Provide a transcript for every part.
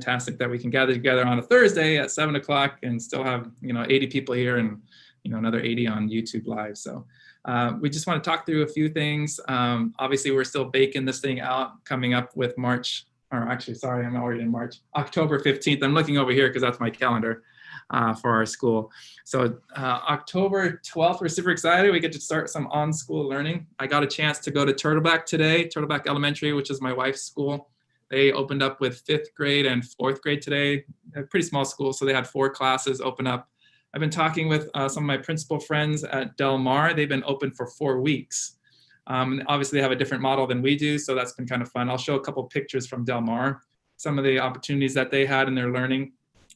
fantastic that we can gather together on a Thursday at 7 o'clock and still have 80 people here and another 80 on YouTube Live. So we just want to talk through a few things. Obviously, we're still baking this thing out, coming up with March, or actually, sorry, I'm already in March, October 15th. I'm looking over here because that's my calendar for our school. So October 12th, we're super excited. We get to start some on-school learning. I got a chance to go to Turtleback today, Turtleback Elementary, which is my wife's school. They opened up with 5th grade and 4th grade today. A pretty small school, so they had 4 classes open up. I've been talking with some of my principal friends at Del Mar. They've been open for 4 weeks. Obviously, they have a different model than we do, so that's been kind of fun. I'll show a couple pictures from Del Mar, some of the opportunities that they had in their learning,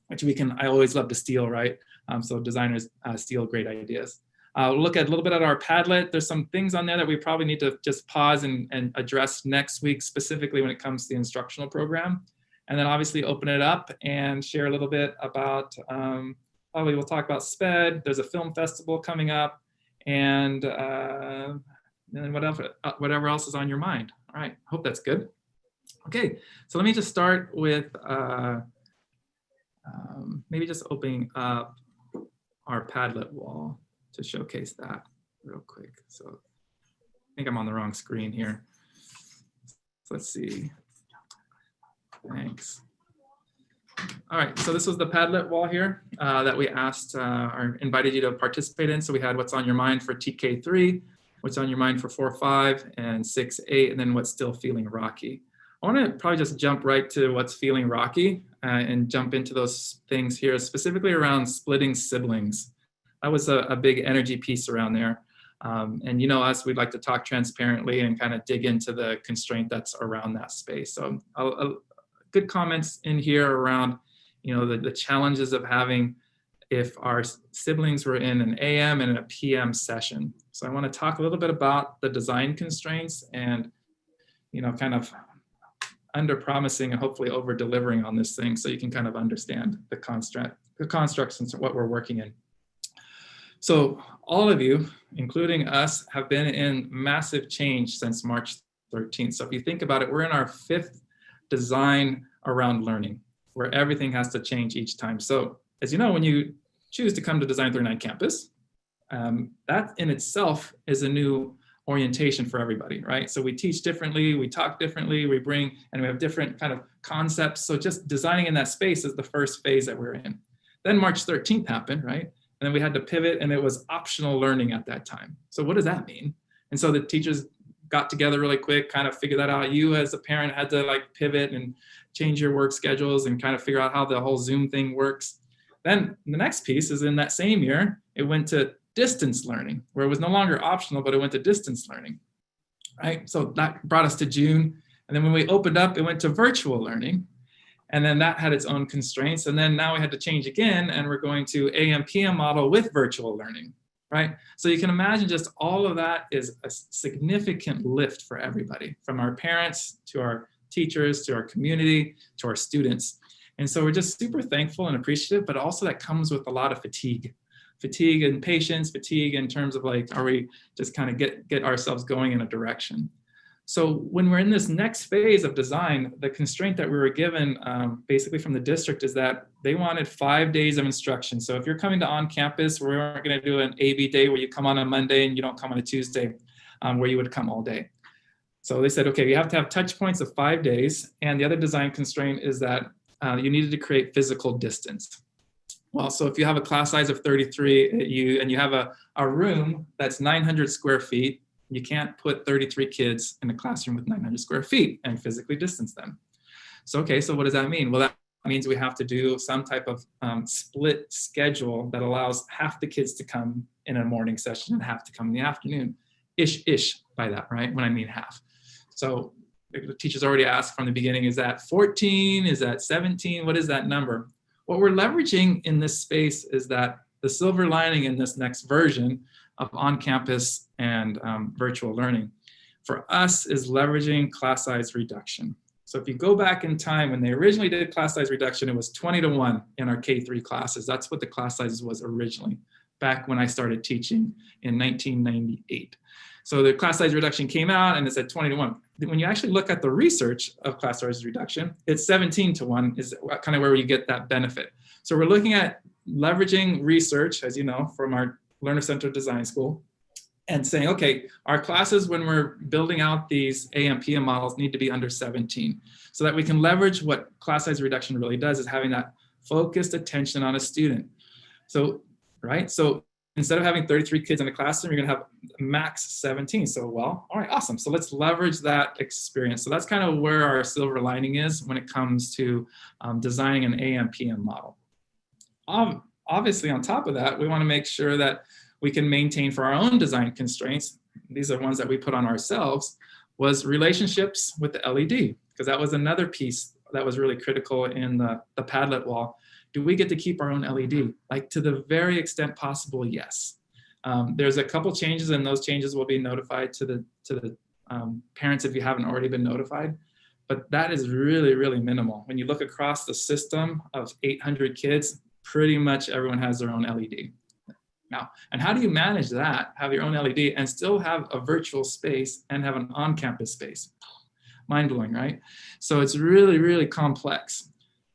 which I always love to steal, right? So designers steal great ideas. Look at a little bit at our Padlet. There's some things on there that we probably need to just pause and address next week, specifically when it comes to the instructional program. And then obviously open it up and share a little bit about, probably we'll talk about SPED. There's a film festival coming up, and then whatever else is on your mind. All right, hope that's good. Okay, so let me just start with maybe just opening up our Padlet wall to showcase that real quick. So I think I'm on the wrong screen here. So let's see. Thanks. All right, so this was the Padlet wall here that we asked or invited you to participate in. So we had what's on your mind for TK3, what's on your mind for 4-5 and 6-8, and then what's still feeling rocky. I want to probably just jump right to what's feeling rocky and jump into those things here, specifically around splitting siblings. That was a big energy piece around there. And us, we'd like to talk transparently and kind of dig into the constraint that's around that space. So good comments in here around, the challenges of having if our siblings were in an AM and a PM session. So I want to talk a little bit about the design constraints and, kind of under promising and hopefully over delivering on this thing so you can kind of understand the constructs and what we're working in. So all of you, including us, have been in massive change since March 13th. So if you think about it, we're in our 5th design around learning, where everything has to change each time. So as you know, when you choose to come to Design 39 campus, that in itself is a new orientation for everybody, right? So we teach differently, we talk differently, we have different kind of concepts. So just designing in that space is the first phase that we're in. Then March 13th happened, right? And then we had to pivot, and it was optional learning at that time. So what does that mean? And so the teachers got together really quick, kind of figured that out. You as a parent had to pivot and change your work schedules and kind of figure out how the whole Zoom thing works. Then the next piece is in that same year, it went to distance learning, where it was no longer optional, but it went to distance learning, right? So that brought us to June. And then when we opened up, it went to virtual learning. And then that had its own constraints. And then now we had to change again, and we're going to AM/PM model with virtual learning, right? So you can imagine just all of that is a significant lift for everybody, from our parents to our teachers, to our community, to our students. And so we're just super thankful and appreciative, but also that comes with a lot of fatigue and patience, fatigue in terms of are we just kind of get ourselves going in a direction. So when we're in this next phase of design, the constraint that we were given basically from the district is that they wanted 5 days of instruction. So if you're coming to on campus, we aren't going to do an AB day where you come on a Monday and you don't come on a Tuesday, where you would come all day. So they said, okay, you have to have touch points of 5 days. And the other design constraint is that you needed to create physical distance. Well, so if you have a class size of 33 and you have a room that's 900 square feet, you can't put 33 kids in a classroom with 900 square feet and physically distance them. So, okay, so what does that mean? Well, that means we have to do some type of split schedule that allows half the kids to come in a morning session and half to come in the afternoon. Ish by that, right? When I mean half. So the teachers already asked from the beginning, is that 14? Is that 17? What is that number? What we're leveraging in this space is that the silver lining in this next version of on-campus and virtual learning for us is leveraging class size reduction. So if you go back in time, when they originally did class size reduction, it was 20-to-1 in our K3 classes. That's what the class sizes was originally, back when I started teaching in 1998. So the class size reduction came out and it said 20 to 1. When you actually look at the research of class size reduction, it's 17 to 1 is kind of where you get that benefit. So we're looking at leveraging research, as you know, from our learner-centered design school, and saying, okay, our classes when we're building out these AM/PM models need to be under 17, so that we can leverage what class size reduction really does, is having that focused attention on a student. So, right, so instead of having 33 kids in a classroom, you're gonna have max 17. So, well, all right, awesome. So let's leverage that experience. So that's kind of where our silver lining is when it comes to designing an AM/PM model. Obviously, on top of that, we wanna make sure that we can maintain for our own design constraints. These are ones that we put on ourselves, was relationships with the LED, because that was another piece that was really critical in the Padlet wall. Do we get to keep our own LED? Like, to the very extent possible, yes. There's a couple changes, and those changes will be notified to the parents if you haven't already been notified. But that is really, really minimal. When you look across the system of 800 kids, pretty much everyone has their own LED. Now, and how do you manage that, have your own LED, and still have a virtual space and have an on-campus space? Mind-blowing, right? So it's really, really complex.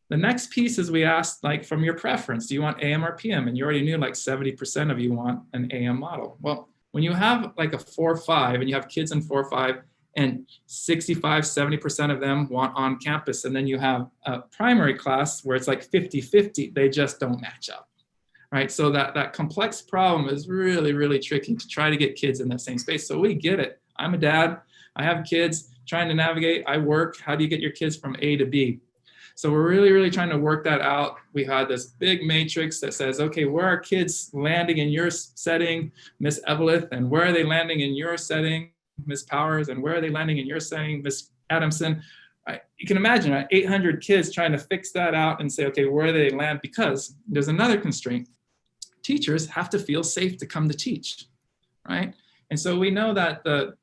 The next piece is we asked, like, from your preference, do you want AM or PM? And you already knew like 70% of you want an AM model. Well, when you have like a 4-5 and you have kids in 4-5 and 65, 70% of them want on campus, and then you have a primary class where it's like 50-50, they just don't match up. Right, so that complex problem is really, really tricky to try to get kids in that same space. So we get it. I'm a dad. I have kids trying to navigate. I work. How do you get your kids from A to B? So we're really, really trying to work that out. We had this big matrix that says, okay, where are kids landing in your setting, Miss Evelith, and where are they landing in your setting, Miss Powers, and where are they landing in your setting, Miss Adamson? Right. You can imagine, right? 800 kids trying to fix that out and say, okay, where do they land? Because there's another constraint. Teachers have to feel safe to come to teach, right? And so we know that the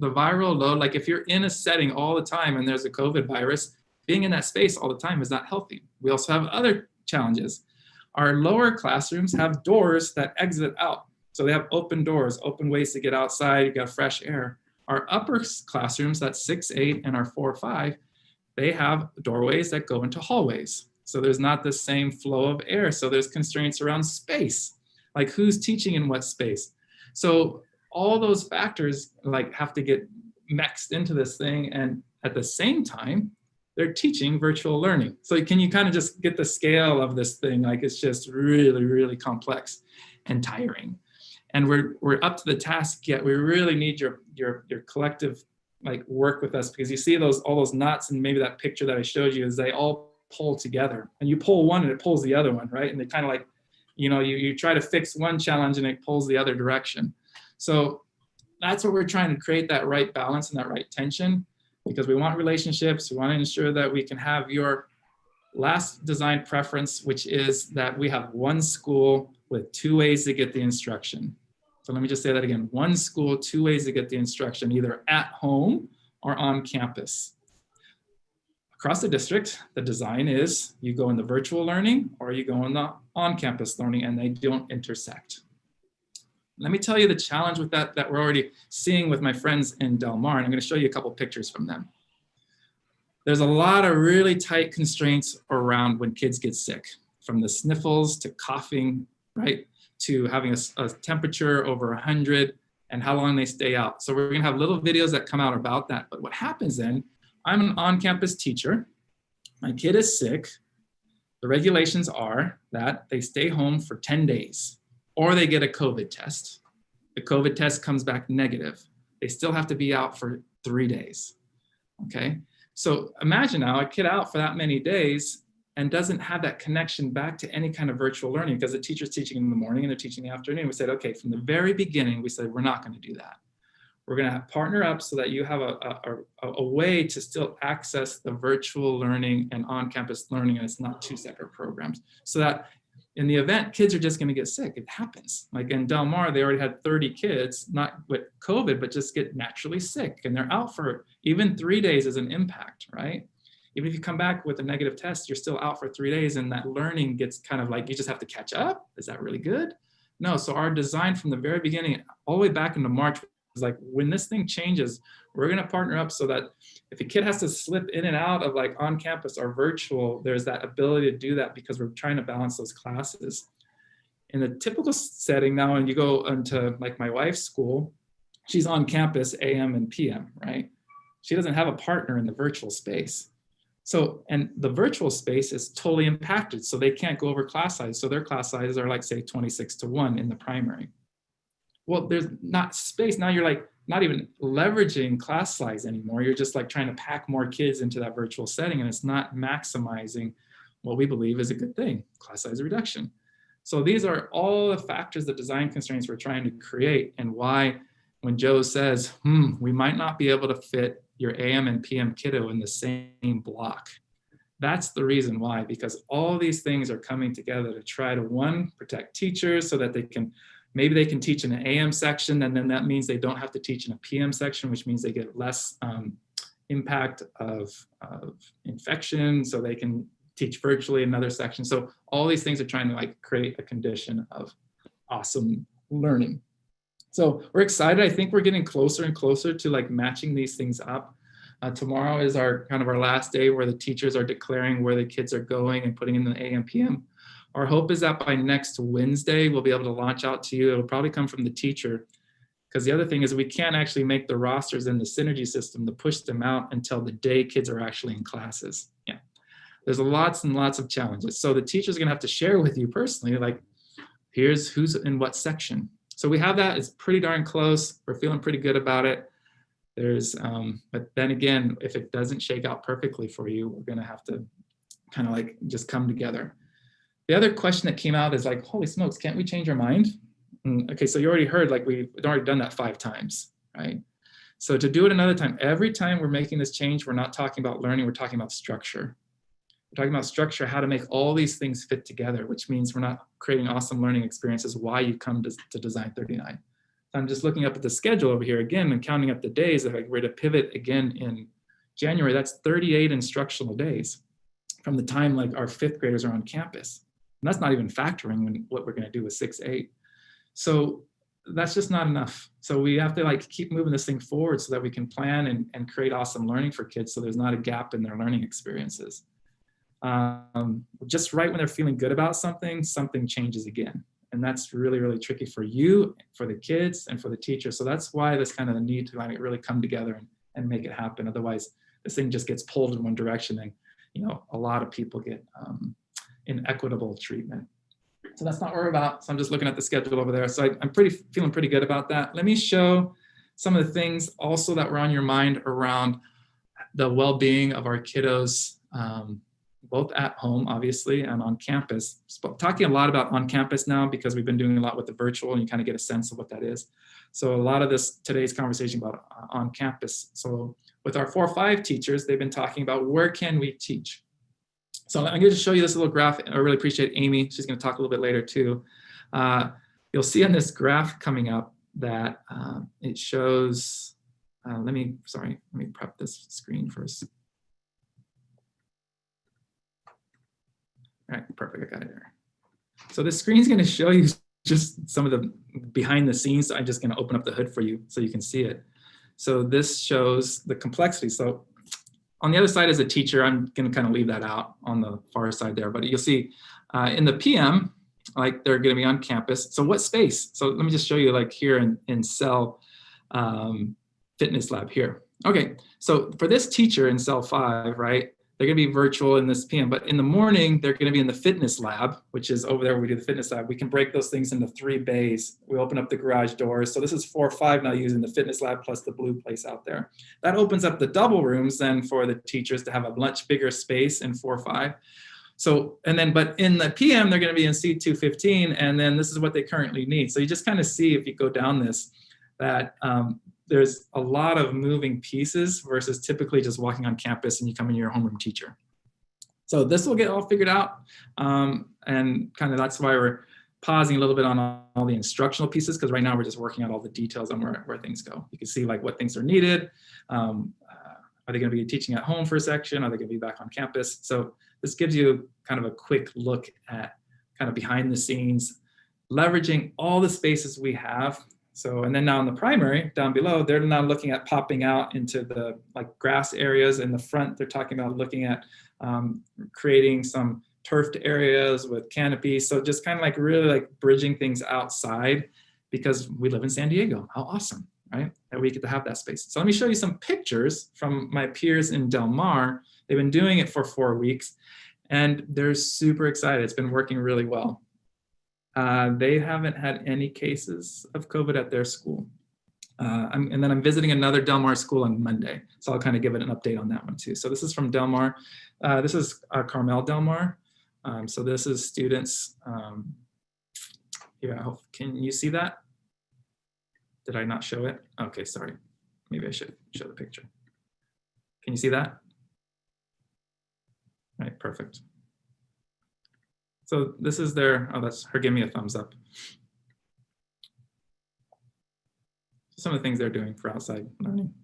viral load, like if you're in a setting all the time and there's a COVID virus, being in that space all the time is not healthy. We also have other challenges. Our lower classrooms have doors that exit out. So they have open doors, open ways to get outside, you got fresh air. Our upper classrooms, that's 6-8 and our 4-5, they have doorways that go into hallways. So there's not the same flow of air. So there's constraints around space, like who's teaching in what space. So all those factors like have to get mixed into this thing. And at the same time, they're teaching virtual learning. So can you kind of just get the scale of this thing? Like it's just really, really complex and tiring. And we're up to the task yet. We really need your collective like work with us, because you see all those knots, and maybe that picture that I showed you is they all pull together, and you pull one and it pulls the other one, right? And they kind of like, you know, you try to fix one challenge and it pulls the other direction. So that's what we're trying to create, that right balance and that right tension, because we want relationships. We want to ensure that we can have your last design preference, which is that we have one school with 2 ways to get the instruction. So let me just say that again, one school, 2 ways to get the instruction, either at home or on campus. Across the district, the design is you go in the virtual learning or you go in the on-campus learning, and they don't intersect. Let me tell you the challenge with that we're already seeing with my friends in Del Mar, and I'm going to show you a couple pictures from them. There's a lot of really tight constraints around when kids get sick, from the sniffles to coughing, right, to having a temperature over 100 and how long they stay out. So we're going to have little videos that come out about that. But what happens then, I'm an on-campus teacher, my kid is sick, the regulations are that they stay home for 10 days or they get a COVID test. The COVID test comes back negative. They still have to be out for 3 days, okay? So imagine now a kid out for that many days and doesn't have that connection back to any kind of virtual learning, because the teacher's teaching in the morning and they're teaching in the afternoon. We said, okay, from the very beginning, we said, we're not gonna do that. We're gonna partner up so that you have a way to still access the virtual learning and on-campus learning, and it's not 2 separate programs. So that in the event, kids are just gonna get sick. It happens. Like in Del Mar, they already had 30 kids, not with COVID, but just get naturally sick, and they're out for even 3 days as an impact, right? Even if you come back with a negative test, you're still out for 3 days, and that learning gets kind of like, you just have to catch up. Is that really good? No, so our design from the very beginning, all the way back into March, like, when this thing changes, we're going to partner up so that if a kid has to slip in and out of like on campus or virtual, there's that ability to do that because we're trying to balance those classes. In the typical setting now, and you go into like my wife's school, she's on campus AM and PM, right? She doesn't have a partner in the virtual space. So, and the virtual space is totally impacted. So they can't go over class size. So their class sizes are like, say, 26:1 in the primary. Well, there's not space. Now you're like not even leveraging class size anymore. You're just like trying to pack more kids into that virtual setting, and it's not maximizing what we believe is a good thing, class size reduction. So these are all the factors, the design constraints we're trying to create, and why when Joe says, we might not be able to fit your AM and PM kiddo in the same block. That's the reason why, because all these things are coming together to try to, one, protect teachers so that they can, maybe they can teach in an AM section, and then that means they don't have to teach in a PM section, which means they get less impact of infection, so they can teach virtually in another section. So all these things are trying to like create a condition of awesome learning. So we're excited. I think we're getting closer and closer to like matching these things up. Tomorrow is our kind of our last day where the teachers are declaring where the kids are going and putting in the AM, PM. Our hope is that by next Wednesday, we'll be able to launch out to you. It'll probably come from the teacher, because the other thing is we can't actually make the rosters in the Synergy system to push them out until the day kids are actually in classes. Yeah, there's lots and lots of challenges. So the teacher's gonna have to share with you personally, like, here's who's in what section. So we have that. It's pretty darn close. We're feeling pretty good about it. There's, but then again, if it doesn't shake out perfectly for you, we're gonna have to kind of like just come together. The other question that came out is like, holy smokes, can't we change our mind? Okay, so you already heard, like we've already done that 5 times, right? So to do it another time, every time we're making this change, we're not talking about learning, we're talking about structure. We're talking about structure, how to make all these things fit together, which means we're not creating awesome learning experiences, why you come to Design 39. So I'm just looking up at the schedule over here again and counting up the days. If we're to pivot again in January, that's 38 instructional days from the time like our 5th graders are on campus. And that's not even factoring what we're gonna do with 6, 8. So that's just not enough. So we have to like keep moving this thing forward so that we can plan and create awesome learning for kids so there's not a gap in their learning experiences. Just right when they're feeling good about something, something changes again. And that's really, really tricky for you, for the kids, and for the teacher. So that's why this kind of the need to like really come together and make it happen. Otherwise, this thing just gets pulled in one direction, and a lot of people get inequitable treatment. So that's not what we're about. So I'm just looking at the schedule over there. So I'm feeling pretty good about that. Let me show some of the things also that were on your mind around the well-being of our kiddos, both at home, obviously, and on campus. Talking a lot about on campus now because we've been doing a lot with the virtual, and you kind of get a sense of what that is. So a lot of today's conversation about on campus. So with our 4-5 teachers, they've been talking about where can we teach. So I'm going to show you this little graph. I really appreciate Amy. She's going to talk a little bit later too. You'll see on this graph coming up that it shows, let me prep this screen first. All right, perfect, I got it there. So this screen is going to show you just some of the behind the scenes. So I'm just going to open up the hood for you so you can see it. So this shows the complexity. So on the other side as a teacher, I'm going to kind of leave that out on the far side there, but you'll see in the PM, like they're going to be on campus. So what space? So let me just show you like here in cell fitness lab here. Okay, so for this teacher in cell 5, right, they're going to be virtual in this PM, but in the morning, they're going to be in the fitness lab, which is over there where we do the fitness lab. We can break those things into 3 bays. We open up the garage doors. So this is 4-5 now using the fitness lab plus the blue place out there. That opens up the double rooms then for the teachers to have a much bigger space in 4-5. So, and then, but in the PM, they're going to be in C215, and then this is what they currently need. So you just kind of see if you go down this, that there's a lot of moving pieces versus typically just walking on campus and you come in your homeroom teacher. So this will get all figured out. And kind of that's why we're pausing a little bit on all the instructional pieces, because right now we're just working out all the details on where things go. You can see like what things are needed. Are they going to be teaching at home for a section? Are they going to be back on campus? So this gives you kind of a quick look at kind of behind the scenes, leveraging all the spaces we have So, and then now in the primary down below, they're now looking at popping out into the like grass areas. In the front, they're talking about looking at creating some turfed areas with canopies. So just kind of like really like bridging things outside, because we live in San Diego. How awesome, right? That we get to have that space. So let me show you some pictures from my peers in Del Mar. They've been doing it for 4 weeks and they're super excited. It's been working really well. They haven't had any cases of COVID at their school. And then I'm visiting another Del Mar school on Monday. So I'll kind of give it an update on that one too. So this is from Del Mar. This is Carmel Del Mar. So this is students. Here, can you see that? Did I not show it? Okay, sorry. Maybe I should show the picture. Can you see that? All right, perfect. So this is their, oh, that's her, give me a thumbs up. Some of the things they're doing for outside learning.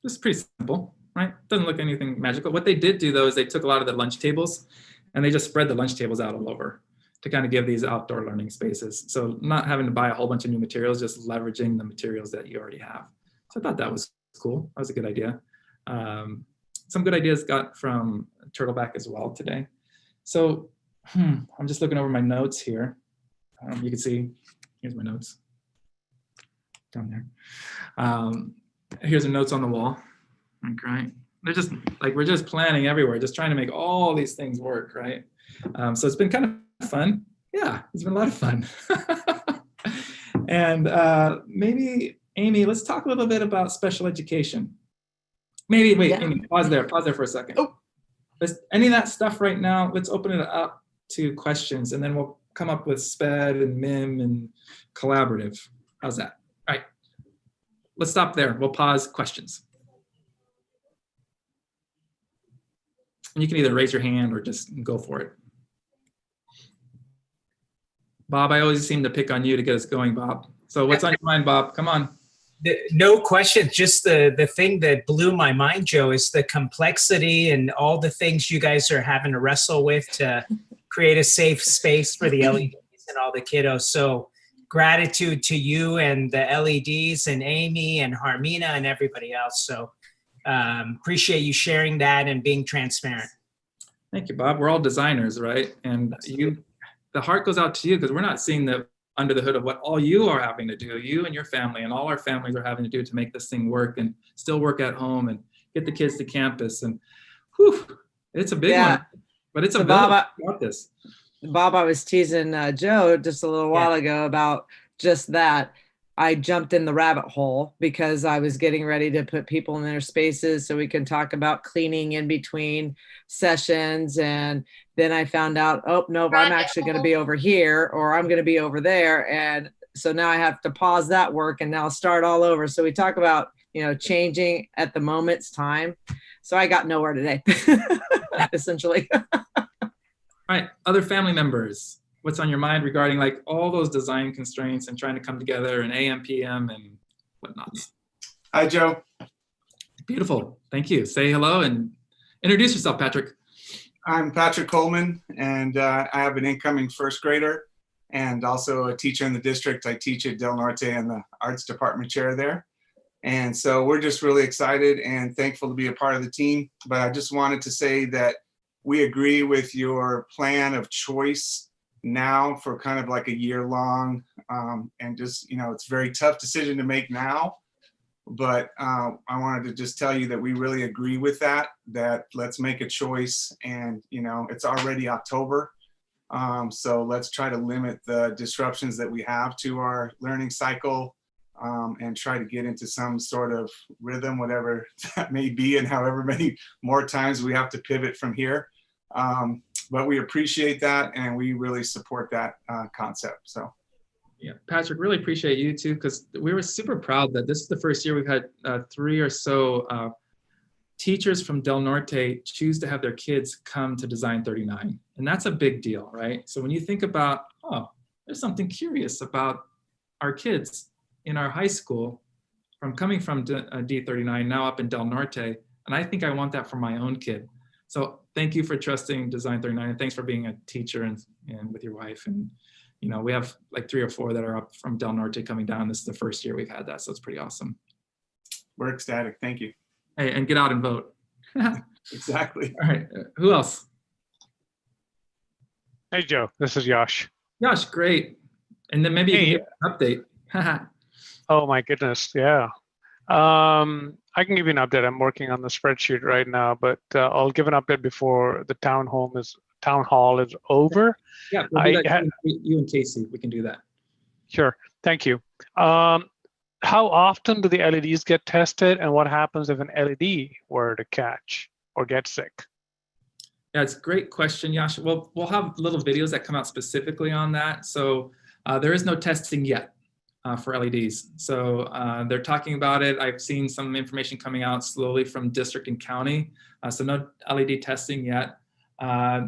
This is pretty simple, right? Doesn't look anything magical. What they did do though is they took a lot of the lunch tables and they just spread the lunch tables out all over to kind of give these outdoor learning spaces. So not having to buy a whole bunch of new materials, just leveraging the materials that you already have. So I thought that was cool. That was a good idea. Some good ideas got from Turtleback as well today. So I'm just looking over my notes here. You can see, here's my notes down there. Here's the notes on the wall. Right. They're just like, we're just planning everywhere, just trying to make all these things work, right? So it's been kind of fun. Yeah, it's been a lot of fun. And maybe, Amy, let's talk a little bit about special education. Maybe, wait, yeah. Amy, pause there for a second. Oh. Any of that stuff right now, let's open it up to questions and then we'll come up with SPED and MIM and collaborative. How's that? All right, let's stop there. We'll pause questions. And you can either raise your hand or just go for it. Bob, I always seem to pick on you to get us going, Bob. So what's on your mind, Bob? Come on. No question. Just the thing that blew my mind, Joe, is the complexity and all the things you guys are having to wrestle with to create a safe space for the LEDs and all the kiddos. So gratitude to you and the LEDs and Amy and Harmina and everybody else. So appreciate you sharing that and being transparent. Thank you, Bob. We're all designers, right? And the heart goes out to you because we're not seeing the under the hood of what all you are having to do, you and your family and all our families are having to do to make this thing work and still work at home and get the kids to campus. And whew, it's a big one, but it's a Bob, about this. Bob, I was teasing Joe just a little while ago about just that. I jumped in the rabbit hole because I was getting ready to put people in their spaces so we can talk about cleaning in between sessions. And then I found out, oh, no, I'm actually going to be over here or I'm going to be over there. And so now I have to pause that work and now start all over. So we talk about, changing at the moment's time. So I got nowhere today, essentially. All right. Other family members. What's on your mind regarding like all those design constraints and trying to come together and AM, PM and whatnot? Hi, Joe. Beautiful. Thank you. Say hello and introduce yourself, Patrick. I'm Patrick Coleman, and I have an incoming first grader and also a teacher in the district. I teach at Del Norte and the arts department chair there. And so we're just really excited and thankful to be a part of the team. But I just wanted to say that we agree with your plan of choice now for kind of like a year long, and just, it's a very tough decision to make now, but I wanted to just tell you that we really agree with that let's make a choice. And it's already October, so let's try to limit the disruptions that we have to our learning cycle, and try to get into some sort of rhythm, whatever that may be, and however many more times we have to pivot from here. But we appreciate that and we really support that concept. So, yeah, Patrick, really appreciate you too, because we were super proud that this is the first year we've had 3 or so teachers from Del Norte choose to have their kids come to Design 39. And that's a big deal, right? So when you think about, oh, there's something curious about our kids in our high school from coming from D39 now up in Del Norte, and I think I want that for my own kid. So thank you for trusting Design 39, and thanks for being a teacher and with your wife and we have like 3 or 4 that are up from Del Norte coming down. This is the first year we've had that, so it's pretty awesome. We're ecstatic. Thank you. Hey, and get out and vote. All Exactly. right, who else? Hey, Joe, this is Yash. Gosh, great. And then maybe you can Hey. give an update. Oh my goodness, yeah. I can give you an update. I'm working on the spreadsheet right now, but I'll give an update before the town hall is over. Yeah, we'll do that. You and Casey, we can do that. Sure, thank you. How often do the LEDs get tested, and what happens if an LED were to catch or get sick? Yeah, it's a great question, Yash. Well, we'll have little videos that come out specifically on that. So there is no testing yet for LEDs. So they're talking about it. I've seen some information coming out slowly from district and county. So no LED testing yet.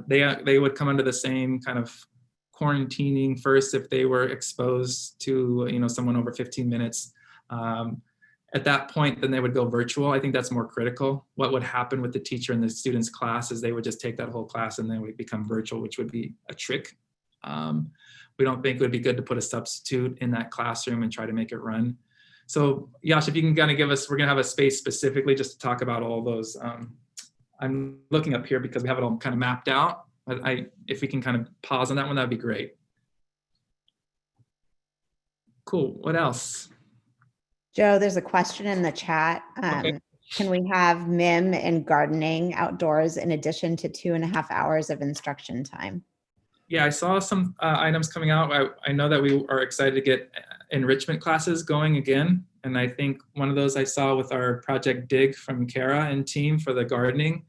They would come under the same kind of quarantining first if they were exposed to someone over 15 minutes. At that point, then they would go virtual. I think that's more critical. What would happen with the teacher and the students' class is they would just take that whole class and then would become virtual, which would be a trick. We don't think it would be good to put a substitute in that classroom and try to make it run. So Yash, if you can kind of give us, we're gonna have a space specifically just to talk about all those. I'm looking up here because we have it all kind of mapped out. But if we can kind of pause on that one, that'd be great. Cool, what else? Joe, there's a question in the chat. Okay. Can we have MIM and gardening outdoors in addition to 2.5 hours of instruction time? Yeah, I saw some items coming out. I know that we are excited to get enrichment classes going again. And I think one of those I saw with our Project Dig from Kara and team for the gardening.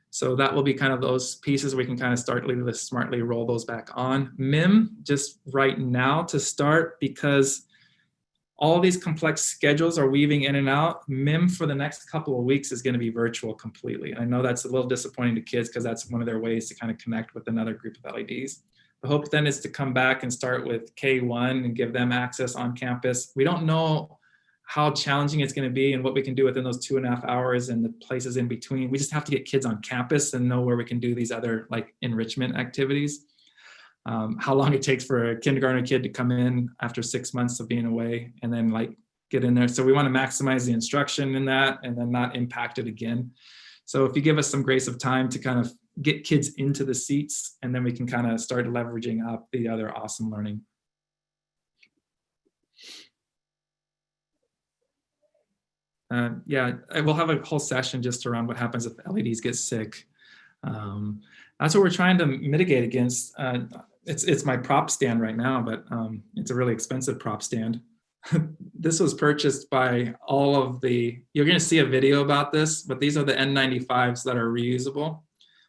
So that will be kind of those pieces we can kind of start to smartly roll those back on. MIM, just right now to start, because all these complex schedules are weaving in and out. MIM for the next couple of weeks is going to be virtual completely. And I know that's a little disappointing to kids because that's one of their ways to kind of connect with another group of LEDs. The hope then is to come back and start with K1 and give them access on campus. We don't know how challenging it's going to be and what we can do within those 2.5 hours and the places in between. We just have to get kids on campus and know where we can do these other like enrichment activities. How long it takes for a kindergarten kid to come in after 6 months of being away and then like get in there. So we want to maximize the instruction in that and then not impact it again. So if you give us some grace of time to kind of get kids into the seats, and then we can kind of start leveraging up the other awesome learning. Yeah, we'll have a whole session just around what happens if LEDs get sick. That's what we're trying to mitigate against. It's my prop stand right now, but it's a really expensive prop stand. This was purchased by all of the, you're going to see a video about this, but these are the N95s that are reusable.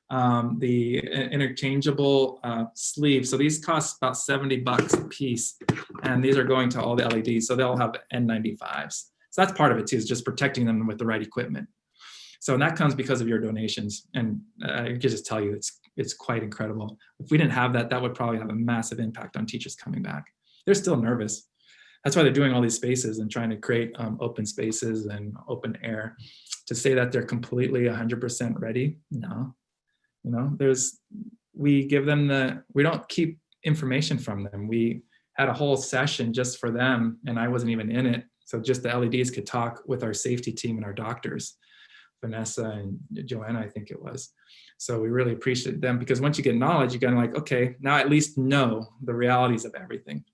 The interchangeable sleeves. So these cost about $70 a piece, and these are going to all the LEDs. So they'll have N95s. So that's part of it too, is just protecting them with the right equipment. So and that comes because of your donations, and I can just tell you it's quite incredible. If we didn't have that, that would probably have a massive impact on teachers coming back. They're still nervous. That's why they're doing all these spaces and trying to create open spaces and open air. To say that they're completely 100% ready, no. You know, we give them we don't keep information from them. We had a whole session just for them, and I wasn't even in it. So just the LEDs could talk with our safety team and our doctors, Vanessa and Joanna, I think it was. So we really appreciate them, because once you get knowledge, you're kind of like, okay, now I at least know the realities of everything.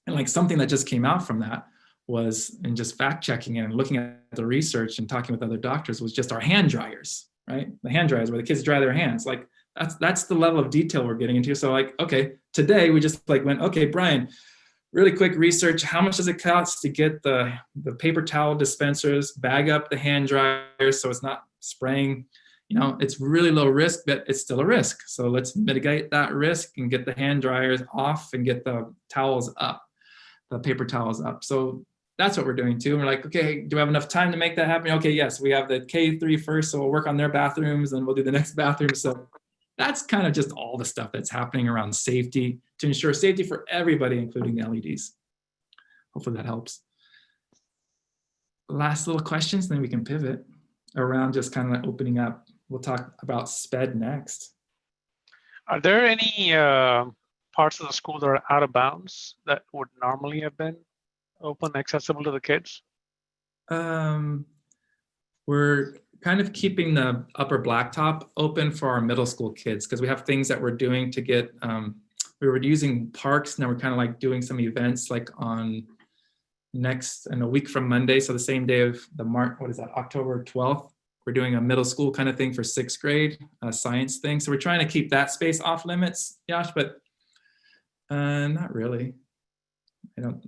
And like something that just came out from that was, and just fact checking it and looking at the research and talking with other doctors, was just our hand dryers, right? The hand dryers where the kids dry their hands. Like that's the level of detail we're getting into. So like, okay, today we just like went, okay, Brian, really quick research. How much does it cost to get the paper towel dispensers, bag up the hand dryers so it's not spraying? You know, it's really low risk, but it's still a risk. So let's mitigate that risk and get the hand dryers off and get the towels up, the paper towels up. So that's what we're doing too. And we're like, okay, do we have enough time to make that happen? Okay, yes, we have the K3 first, so we'll work on their bathrooms and we'll do the next bathroom. So that's kind of just all the stuff that's happening around safety to ensure safety for everybody, including the LEDs. Hopefully that helps. Last little questions, then we can pivot around just kind of opening up. We'll talk about SPED next. Are there any parts of the school that are out of bounds that would normally have been open, accessible to the kids? We're kind of keeping the upper blacktop open for our middle school kids because we have things that we're doing to get, we were using parks. Now we're kind of like doing some events like on in a week from Monday. So the same day of October 12th, we're doing a middle school kind of thing for 6th grade, a science thing. So we're trying to keep that space off limits, Yash, but not really.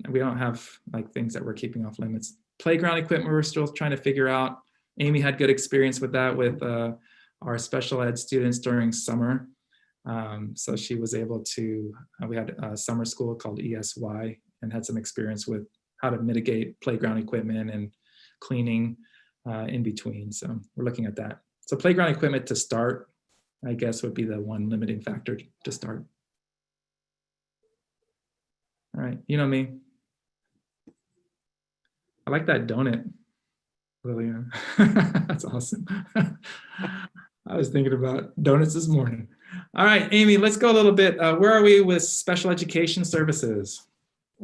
We don't have like things that we're keeping off limits. Playground equipment, we're still trying to figure out. Amy had good experience with that with our special ed students during summer. So she was able to, we had a summer school called ESY and had some experience with how to mitigate playground equipment and cleaning in between. So we're looking at that. So playground equipment to start, I guess, would be the one limiting factor to start. All right, you know me. I like that donut, Lillian. That's awesome. I was thinking about donuts this morning. All right, Amy, let's go a little bit. Where are we with special education services?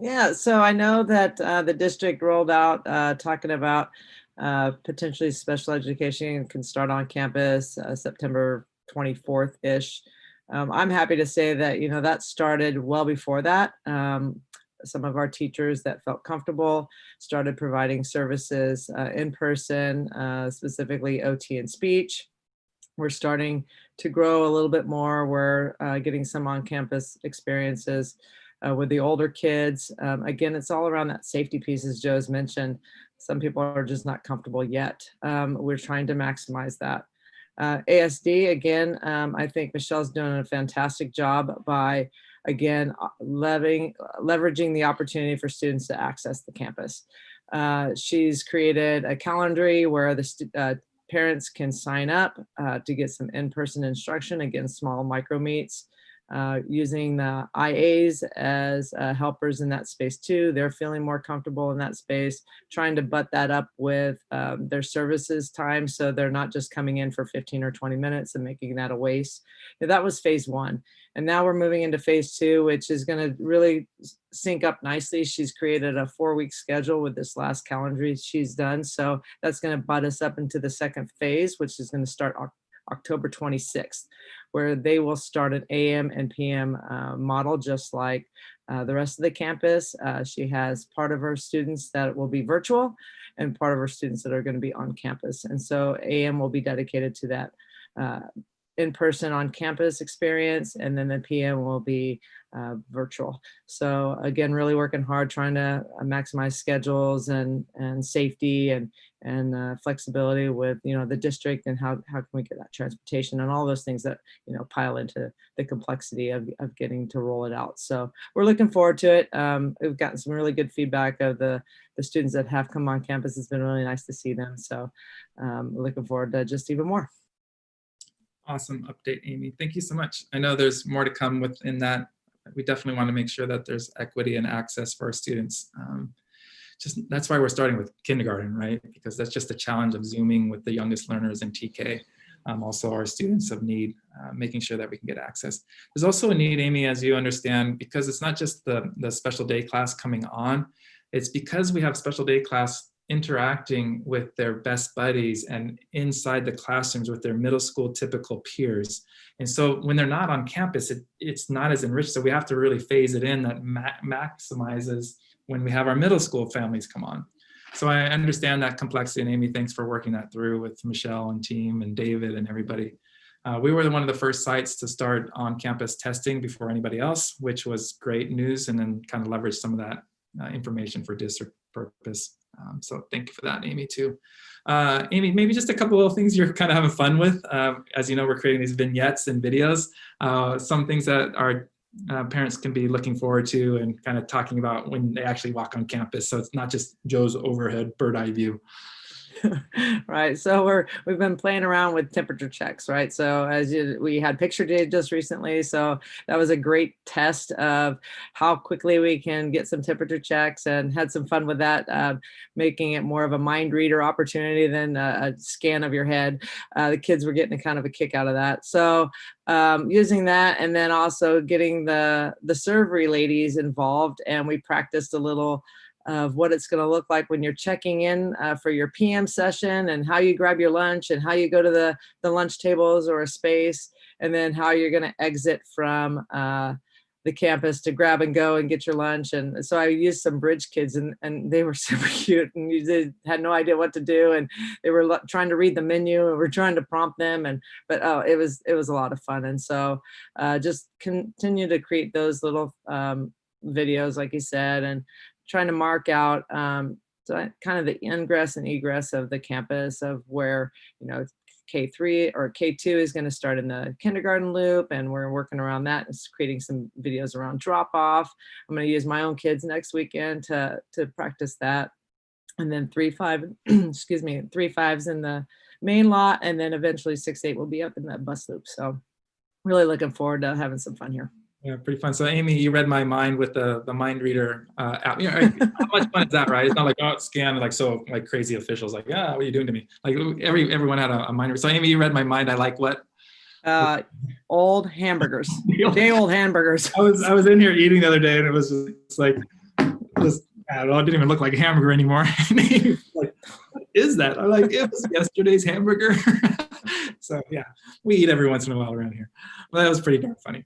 Yeah, so I know that the district rolled out talking about potentially special education can start on campus September 24th-ish. I'm happy to say that, that started well before that. Some of our teachers that felt comfortable started providing services in person, specifically OT and speech. We're starting to grow a little bit more. We're getting some on-campus experiences with the older kids. Again, it's all around that safety piece, as Joe's mentioned. Some people are just not comfortable yet. We're trying to maximize that. ASD, again, I think Michelle's doing a fantastic job by, again, leveraging the opportunity for students to access the campus. She's created a calendar where the parents can sign up to get some in-person instruction, again, small micro meets. Using the IAs as helpers in that space too. They're feeling more comfortable in that space, trying to butt that up with their services time so they're not just coming in for 15 or 20 minutes and making that a waste. That was phase 1. And now we're moving into phase 2, which is going to really sync up nicely. She's created a 4-week schedule with this last calendar she's done. So that's going to butt us up into the second phase, which is going to start October 26th, where they will start an AM and PM model, just like the rest of the campus. She has part of her students that will be virtual and part of her students that are going to be on campus. And so AM will be dedicated to that in-person on campus experience, and then the PM will be virtual. So again, really working hard, trying to maximize schedules and safety and flexibility with the district, and how can we get that transportation and all those things that pile into the complexity of getting to roll it out. So we're looking forward to it. We've gotten some really good feedback of the students that have come on campus. It's been really nice to see them. So we're looking forward to just even more. Awesome update, Amy. Thank you so much. I know there's more to come within that. We definitely want to make sure that there's equity and access for our students. That's why we're starting with kindergarten, right? Because that's just the challenge of Zooming with the youngest learners in TK. Also our students of need, making sure that we can get access. There's also a need, Amy, as you understand, because it's not just the special day class coming on, it's because we have special day class interacting with their best buddies and inside the classrooms with their middle school typical peers. And so when they're not on campus, it's not as enriched. So we have to really phase it in that maximizes when we have our middle school families come on. So I understand that complexity, and Amy, thanks for working that through with Michelle and team and David and everybody. We were one of the first sites to start on-campus testing before anybody else, which was great news, and then kind of leverage some of that information for district purpose. So thank you for that, Amy, too. Amy, maybe just a couple of things you're kind of having fun with. As you know, we're creating these vignettes and videos, some things that our parents can be looking forward to and kind of talking about when they actually walk on campus. So it's not just Joe's overhead bird eye view. Right. So we've been playing around with temperature checks, right? So we had picture day just recently. So that was a great test of how quickly we can get some temperature checks, and had some fun with that, making it more of a mind reader opportunity than a scan of your head. The kids were getting a kind of a kick out of that. So using that, and then also getting the survey ladies involved, and we practiced a little of what it's going to look like when you're checking in for your PM session, and how you grab your lunch, and how you go to the lunch tables or a space, and then how you're going to exit from the campus to grab and go and get your lunch. And so I used some bridge kids, and they were super cute, and had no idea what to do, and they were trying to read the menu, and we're trying to prompt them, but it was a lot of fun. And so just continue to create those little videos, like you said, and trying to mark out so kind of the ingress and egress of the campus, of where, K3 or K2 is going to start in the kindergarten loop, and we're working around that and creating some videos around drop off. I'm going to use my own kids next weekend to practice that. And then 3-5, excuse me, 3-5's in the main lot, and then eventually 6-8 will be up in that bus loop. So really looking forward to having some fun here. Yeah, pretty fun. So Amy, you read my mind with the mind reader app. How much fun is that, right? It's not like, oh, it's scanned like crazy officials, like, what are you doing to me? Like everyone had a mind reader. So Amy, you read my mind. I like what? Old hamburgers. Day old hamburgers. I was in here eating the other day, and it was just like, I don't know, it didn't even look like a hamburger anymore. Like, what is that? I'm like, it was yesterday's hamburger. So yeah, we eat every once in a while around here. Well, that was pretty darn funny.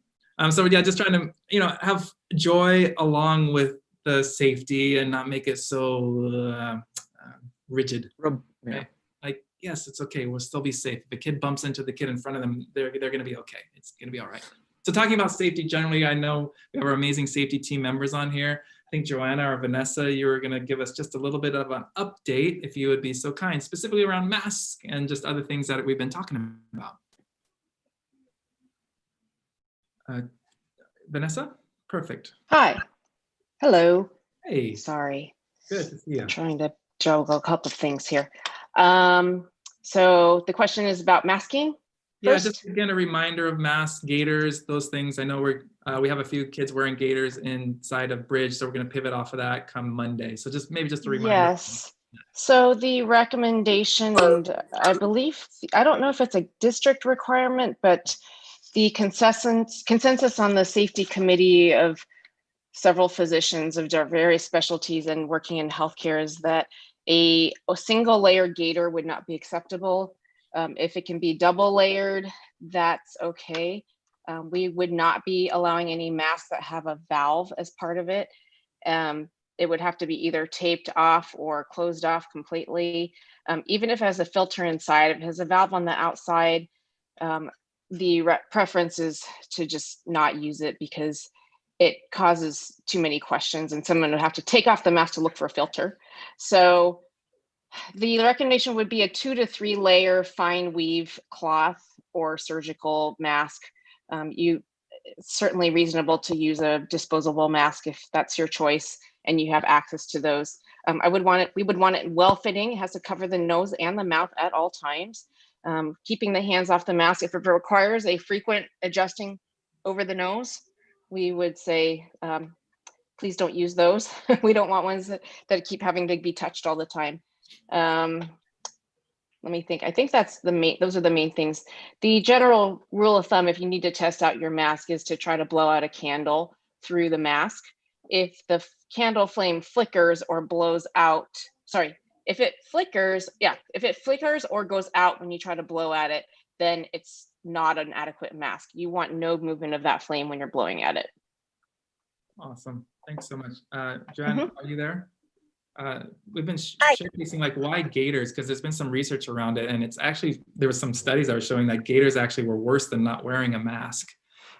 So yeah, just trying to, have joy along with the safety, and not make it so rigid. Yeah. Like, yes, it's okay. We'll still be safe. If a kid bumps into the kid in front of them, they're going to be okay. It's going to be all right. So talking about safety generally, I know we have our amazing safety team members on here. I think Joanna or Vanessa, you were going to give us just a little bit of an update, if you would be so kind, specifically around masks and just other things that we've been talking about. Vanessa? Perfect. Hi. Hello. Hey. Sorry. Good to see you. Trying to juggle a couple of things here. So the question is about masking. Yeah, First? just again, a reminder of masks, gaiters, those things. I know we have a few kids wearing gaiters inside of Bridge, so we're going to pivot off of that come Monday. So maybe just a reminder. Yes. So the recommendation, and I believe, I don't know if it's a district requirement, but the consensus on the safety committee of several physicians of various specialties and working in healthcare is that a single layer gaiter would not be acceptable. If it can be double layered, that's okay. We would not be allowing any masks that have a valve as part of it. It would have to be either taped off or closed off completely. Even if it has a filter inside, if it has a valve on the outside, the preference is to just not use it, because it causes too many questions, and someone would have to take off the mask to look for a filter. So the recommendation would be a 2 to 3 layer fine weave cloth or surgical mask. It's certainly reasonable to use a disposable mask if that's your choice and you have access to those. We would want it well fitting. It has to cover the nose and the mouth at all times. Keeping the hands off the mask. If it requires a frequent adjusting over the nose, we would say, please don't use those. We don't want ones that keep having to be touched all the time. Let me think. I think those are the main things. The general rule of thumb, if you need to test out your mask, is to try to blow out a candle through the mask. If the candle flame flickers or blows out, if it flickers or goes out when you try to blow at it, then it's not an adequate mask. You want no movement of that flame when you're blowing at it. Awesome. Thanks so much. Joanne, Are you there? We've been showcasing why gaiters, because there's been some research around it, and there was some studies that were showing that gaiters actually were worse than not wearing a mask.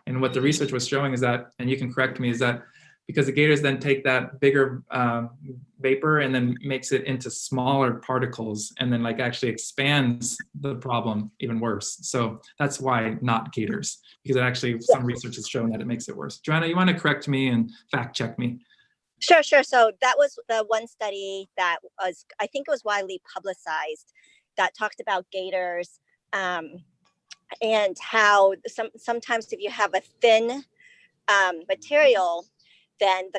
And what the research was showing is that, and you can correct me, is that because the gaiters then take that bigger vapor and then makes it into smaller particles, and then actually expands the problem even worse. So that's why not gaiters, because some research has shown that it makes it worse. Joanna, you want to correct me and fact check me? Sure, sure. So that was the one study that was, I think it was widely publicized, that talked about gaiters, and how sometimes if you have a thin material, then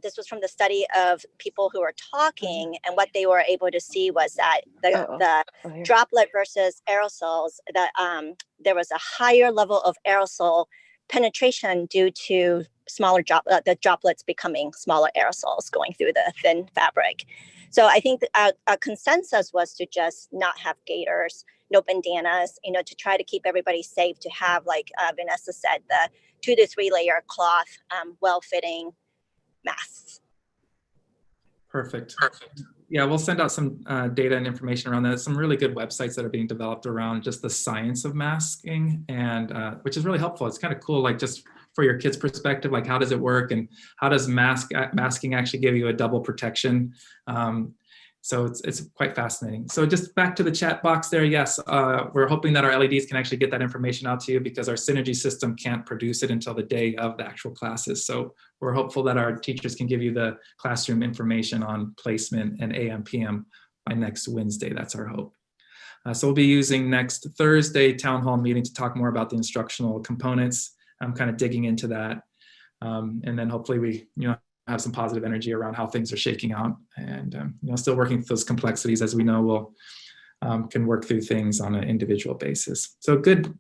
this was from the study of people who were talking, and what they were able to see was that the droplet versus aerosols, that there was a higher level of aerosol penetration due to the droplets becoming smaller aerosols going through the thin fabric. So I think a consensus was to just not have gaiters, no bandanas, to try to keep everybody safe, to have, like Vanessa said, the 2 to 3 layer cloth, well-fitting masks. Perfect. Yeah, we'll send out some data and information around that. Some really good websites that are being developed around just the science of masking, and which is really helpful. It's kind of cool, like just for your kids' perspective, like how does it work, and how does masking actually give you a double protection? So it's quite fascinating. So just back to the chat box there. Yes, we're hoping that our LEDs can actually get that information out to you, because our Synergy system can't produce it until the day of the actual classes. So we're hopeful that our teachers can give you the classroom information on placement and AM, PM by next Wednesday. That's our hope. So we'll be using next Thursday town hall meeting to talk more about the instructional components. I'm kind of digging into that. And then hopefully we, have some positive energy around how things are shaking out, and still working through those complexities, as we know we'll can work through things on an individual basis. So good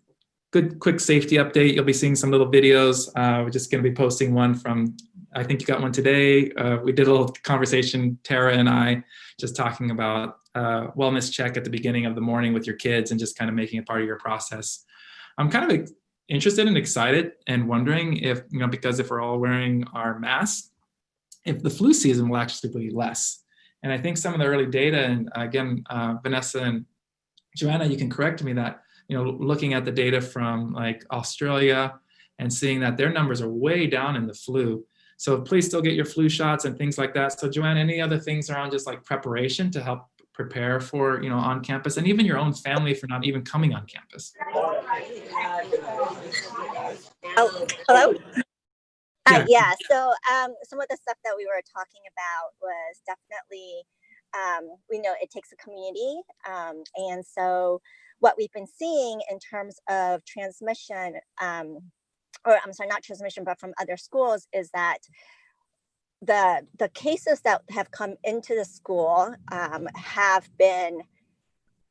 quick safety update. You'll be seeing some little videos. We're just going to be posting one from, I think you got one today. We did a little conversation, Tara and I, just talking about wellness check at the beginning of the morning with your kids, and just kind of making it part of your process. I'm kind of interested and excited and wondering if, because if we're all wearing our masks, if the flu season will actually be less. And I think some of the early data, and again, Vanessa and Joanna, you can correct me, that, looking at the data from like Australia and seeing that their numbers are way down in the flu. So please still get your flu shots and things like that. So Joanna, any other things around just like preparation to help prepare for, on campus, and even your own family for not even coming on campus? Oh, hello? Yeah. So some of the stuff that we were talking about was definitely, we know it takes a community. And so what we've been seeing in terms of transmission, or I'm sorry, not transmission, but from other schools, is that the cases that have come into the school have been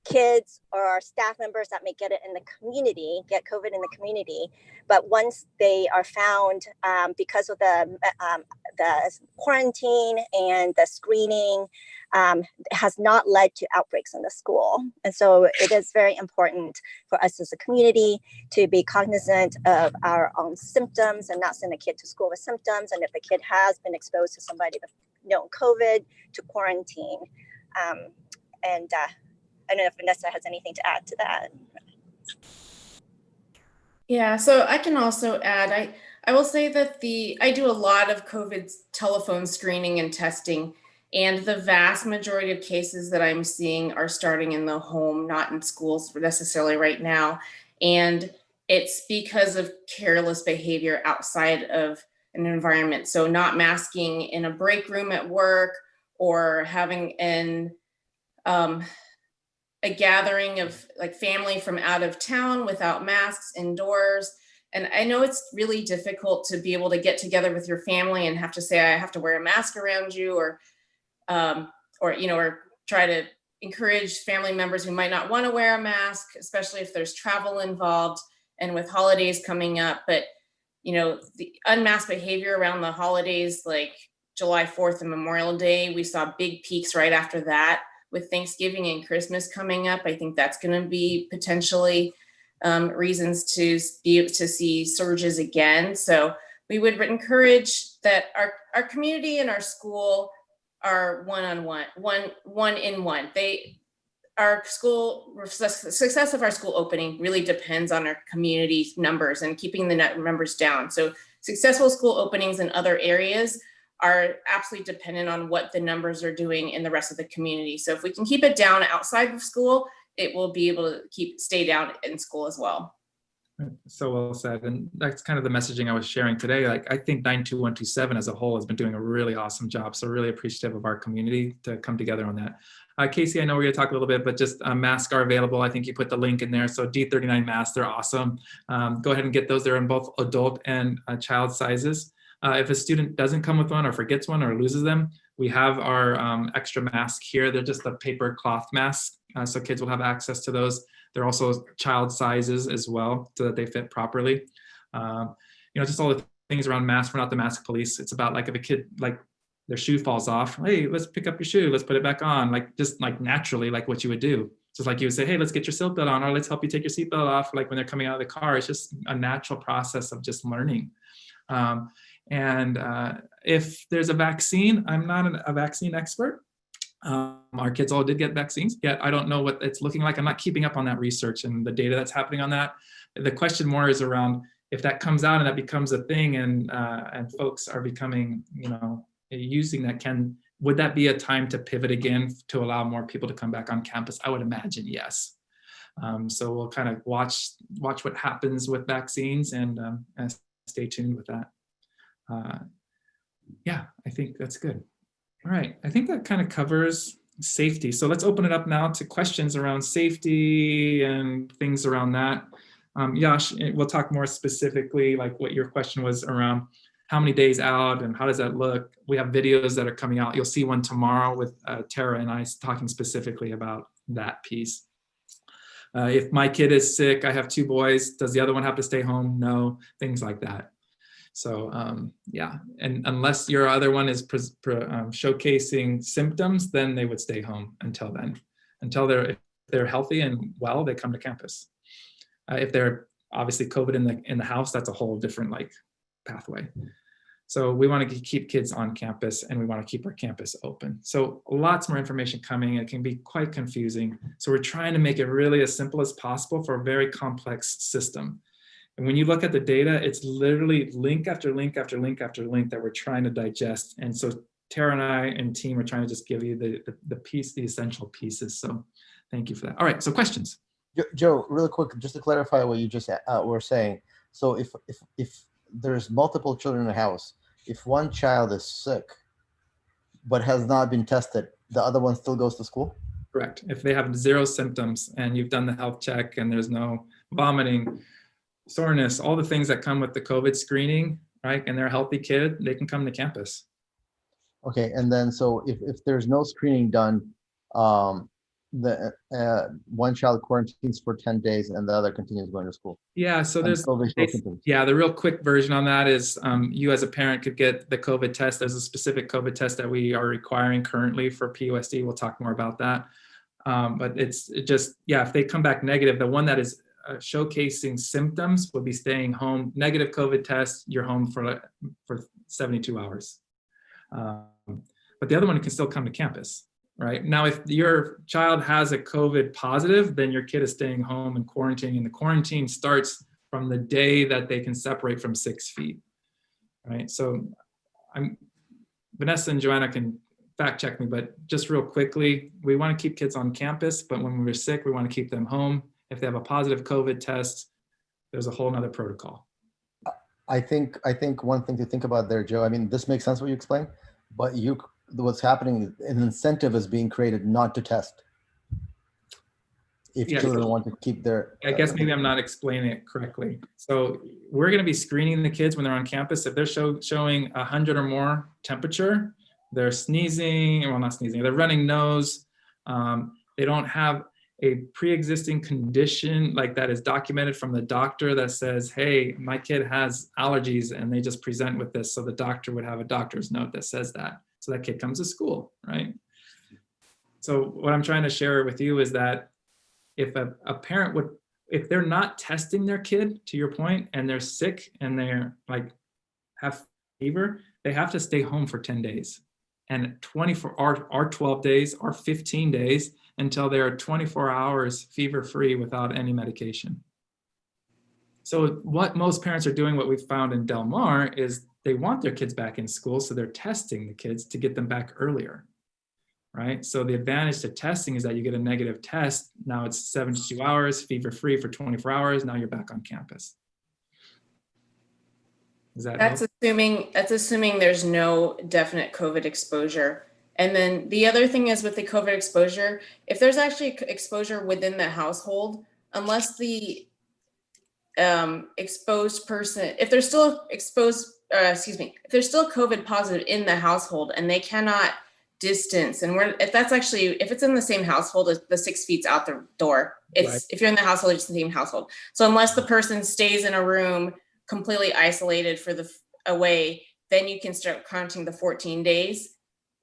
kids or staff members that may get it in the community, get COVID in the community. But once they are found, because of the quarantine and the screening, has not led to outbreaks in the school. And so it is very important for us as a community to be cognizant of our own symptoms and not send a kid to school with symptoms. And if the kid has been exposed to somebody with known COVID, to quarantine. I don't know if Vanessa has anything to add to that. Yeah, so I can also add, I will say that I do a lot of COVID telephone screening and testing, and the vast majority of cases that I'm seeing are starting in the home, not in schools necessarily right now. And it's because of careless behavior outside of an environment. So not masking in a break room at work, or having a gathering of like family from out of town without masks indoors. And I know it's really difficult to be able to get together with your family and have to say, I have to wear a mask around you, or try to encourage family members who might not want to wear a mask, especially if there's travel involved and with holidays coming up. But, the unmasked behavior around the holidays, like July 4th and Memorial Day, we saw big peaks right after that. With Thanksgiving and Christmas coming up, I think that's going to be potentially reasons to be able to see surges again. So we would encourage that our community and our school are one-on-one, one-in-one. Our school, success of our school opening really depends on our community numbers and keeping the numbers down. So successful school openings in other areas are absolutely dependent on what the numbers are doing in the rest of the community. So if we can keep it down outside of school, it will be able to stay down in school as well. So well said. And that's kind of the messaging I was sharing today. Like, I think 92127 as a whole has been doing a really awesome job. So really appreciative of our community to come together on that. Casey, I know we're going to talk a little bit, but just masks are available. I think you put the link in there. So D39 masks, they're awesome. Go ahead and get those. They're in both adult and child sizes. If a student doesn't come with one or forgets one or loses them, we have our extra mask here. They're just a paper cloth mask. So kids will have access to those. They're also child sizes as well, so that they fit properly. Just all the things around masks. We're not the mask police. It's about, like, if a kid, like, their shoe falls off, hey, let's pick up your shoe, let's put it back on, like, just like naturally, like what you would do. Just like you would say, hey, let's get your seatbelt on, or let's help you take your seatbelt off, like when they're coming out of the car. It's just a natural process of just learning. If there's a vaccine, I'm not a vaccine expert. Our kids all did get vaccines, yet I don't know what it's looking like. I'm not keeping up on that research and the data that's happening on that. The question more is around, if that comes out and that becomes a thing, and folks are becoming, using that, would that be a time to pivot again to allow more people to come back on campus? I would imagine yes. So we'll kind of watch what happens with vaccines and stay tuned with that. Yeah, I think that's good. All right, I think that kind of covers safety. So let's open it up now to questions around safety and things around that. Yash, we'll talk more specifically, like what your question was around how many days out and how does that look? We have videos that are coming out. You'll see one tomorrow with Tara and I talking specifically about that piece. If my kid is sick, I have 2 boys, does the other one have to stay home? No, things like that. So yeah, and unless your other one is showcasing symptoms, then they would stay home until then. If they're healthy and well, they come to campus. If they're obviously COVID in the house, that's a whole different pathway. So we want to keep kids on campus, and we want to keep our campus open. So lots more information coming. It can be quite confusing. So we're trying to make it really as simple as possible for a very complex system. And when you look at the data, it's literally link after link after link after link that we're trying to digest. And so Tara and I and team are trying to just give you the essential pieces. So thank you for that. All right, so questions. Joe, really quick, just to clarify what you just were saying. So if there's multiple children in the house, if one child is sick but has not been tested, the other one still goes to school? Correct. If they have 0 symptoms and you've done the health check and there's no vomiting, soreness, all the things that come with the COVID screening, right? And they're a healthy kid, they can come to campus. Okay, and then so if there's no screening done, the one child quarantines for 10 days and the other continues going to school. Yeah, so the real quick version on that is you as a parent could get the COVID test. There's a specific COVID test that we are requiring currently for PUSD. We'll talk more about that. But if they come back negative, the one that is showcasing symptoms will be staying home. Negative COVID test, you're home for 72 hours. But the other one can still come to campus, right? Now, if your child has a COVID positive, then your kid is staying home and quarantining. And the quarantine starts from the day that they can separate from 6 feet, right? So Vanessa and Joanna can fact check me, but just real quickly, we want to keep kids on campus, but when we're sick, we want to keep them home. If they have a positive COVID test, there's a whole nother protocol. I think one thing to think about there, Joe, I mean, this makes sense what you explained, but what's happening, an incentive is being created not to test. If children want to keep their... I guess maybe I'm not explaining it correctly. So we're going to be screening the kids when they're on campus. If they're showing 100 or more temperature, they're sneezing, well, not sneezing, they're running nose, they don't have a pre-existing condition like that is documented from the doctor that says, hey, my kid has allergies, and they just present with this. So the doctor would have a doctor's note that says that. So that kid comes to school, right? So what I'm trying to share with you is that if a parent would, if they're not testing their kid, to your point, and they're sick and they're have fever, they have to stay home for 10 days. And 12 days or 15 days until they're 24 hours fever-free without any medication. So what most parents are doing, what we've found in Del Mar, is they want their kids back in school, so they're testing the kids to get them back earlier. right? So the advantage to testing is that you get a negative test. Now it's 72 hours, fever-free for 24 hours. Now you're back on campus. Is that That's assuming there's no definite COVID exposure. And then the other thing is with the COVID exposure, if there's actually exposure within the household, unless the exposed person, if they're still exposed, if there's still COVID positive in the household and they cannot distance, and if it's in the same household, the 6 feet's out the door. If you're in the household, it's the same household. So unless the person stays in a room completely isolated for away, then you can start counting the 14 days.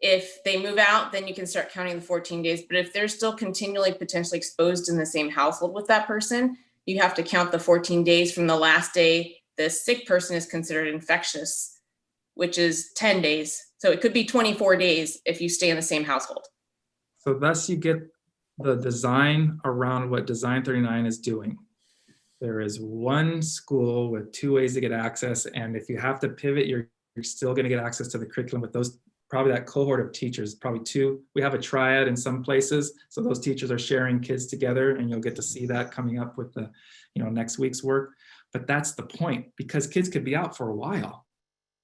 If they move out, then you can start counting the 14 days. But if they're still continually potentially exposed in the same household with that person, you have to count the 14 days from the last day the sick person is considered infectious, which is 10 days. So it could be 24 days if you stay in the same household. So thus you get the design around what Design 39 is doing. There is one school with 2 ways to get access. And if you have to pivot, you're still going to get access to the curriculum with those, probably that cohort of teachers, probably 2. We have a triad in some places. So those teachers are sharing kids together, and you'll get to see that coming up with the, next week's work. But that's the point, because kids could be out for a while,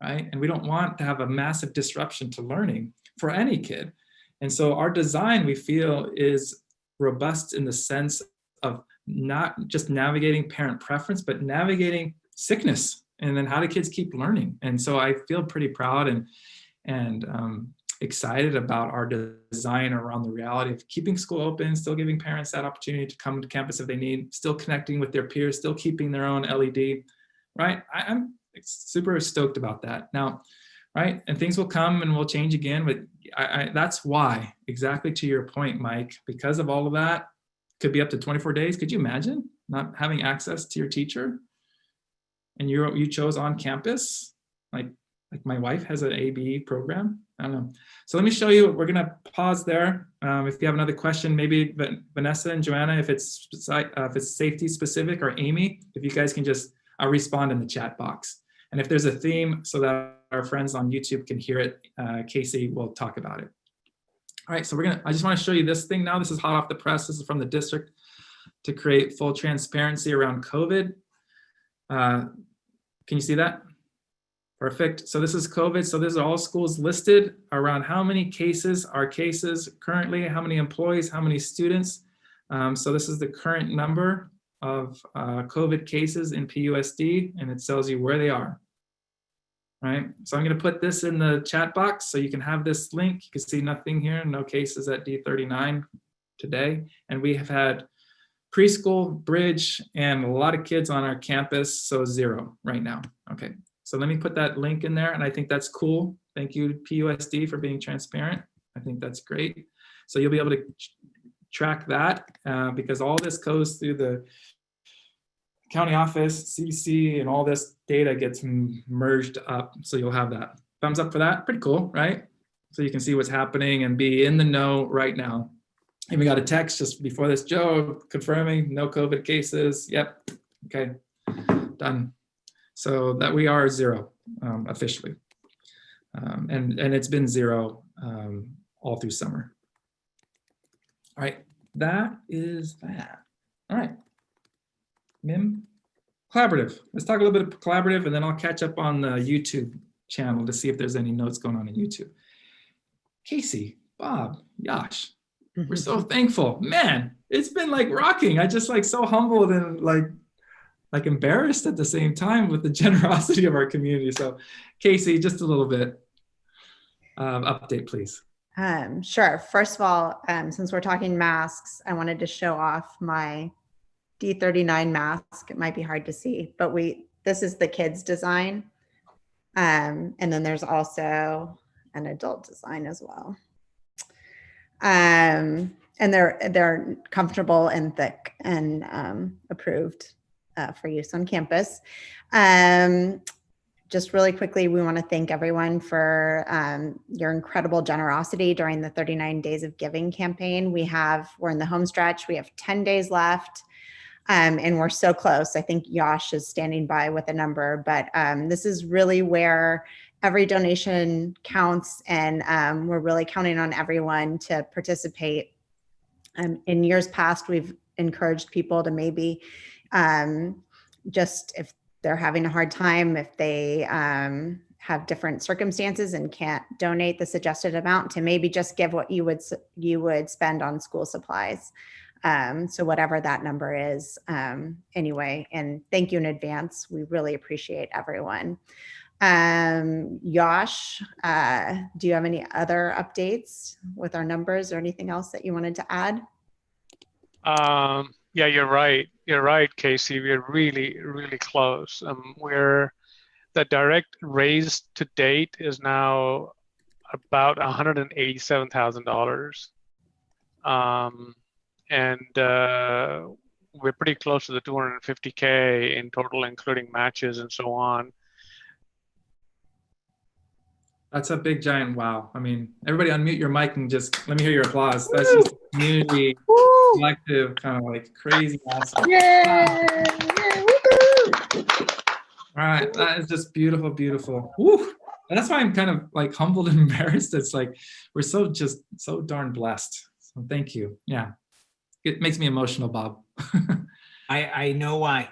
right? And we don't want to have a massive disruption to learning for any kid. And so our design, we feel, is robust in the sense of not just navigating parent preference, but navigating sickness, and then how do kids keep learning. And so I feel pretty proud and excited about our design around the reality of keeping school open, still giving parents that opportunity to come to campus if they need, still connecting with their peers, still keeping their own LED, right? I'm super stoked about that now, right? And things will come and will change again, but that's why, exactly to your point, Mike, because of all of that, could be up to 24 days. Could you imagine not having access to your teacher? And you chose on campus, like my wife has an ABE program. I don't know. So let me show you. We're gonna pause there. If you have another question, maybe Vanessa and Joanna, if it's safety specific, or Amy, if you guys can just respond in the chat box. And if there's a theme so that our friends on YouTube can hear it, Casey will talk about it. All right, so I just want to show you this thing now. This is hot off the press. This is from the district to create full transparency around COVID. Can you see that? Perfect. So this is COVID. So these are all schools listed around how many cases are cases currently, how many employees, how many students. So this is the current number of COVID cases in PUSD, and it tells you where they are. Right. So I'm going to put this in the chat box so you can have this link. You can see nothing here, no cases at D39 today. And we have had preschool, bridge, and a lot of kids on our campus, so 0 right now. Okay. So let me put that link in there, and I think that's cool. Thank you, PUSD, for being transparent. I think that's great. So you'll be able to track that because all this goes through the county office, CDC, and all this data gets merged up. So you'll have that. Thumbs up for that. Pretty cool, right? So you can see what's happening and be in the know right now. Even got a text just before this, Joe, confirming no COVID cases. Yep. Okay. Done. So that we are 0 officially. And it's been 0 all through summer. All right. That is that. All right. MIM, collaborative. Let's talk a little bit of collaborative, and then I'll catch up on the YouTube channel to see if there's any notes going on in YouTube. Casey, Bob, Yash, we're so thankful. Man, it's been like rocking. I just like so humbled and like embarrassed at the same time with the generosity of our community. So Casey, just a little bit update, please. Sure. First of all, since we're talking masks, I wanted to show off my D39 mask. It might be hard to see, but this is the kids design. And then there's also an adult design as well. And they're comfortable and thick and approved for use on campus. Just really quickly, we want to thank everyone for your incredible generosity during the 39 Days of Giving campaign. We're in the home stretch. We have 10 days left. And we're so close. I think Yash is standing by with a number, but this is really where every donation counts, and we're really counting on everyone to participate. In years past, we've encouraged people to maybe just if they're having a hard time, if they have different circumstances and can't donate the suggested amount, to maybe just give what you would spend on school supplies. So whatever that number is, anyway, and thank you in advance. We really appreciate everyone. Yash, do you have any other updates with our numbers or anything else that you wanted to add? Yeah, you're right. You're right, Casey. We're really, really close. The direct raise to date is now about $187,000. And we're pretty close to the 250K in total, including matches and so on. That's a big giant wow. I mean, everybody unmute your mic and just let me hear your applause. That's just a community, collective, kind of like crazy awesome. Yay! All right, that is just beautiful, beautiful. Woo. And that's why I'm kind of like humbled and embarrassed. It's like we're so darn blessed. So thank you. Yeah, it makes me emotional, Bob. I know why.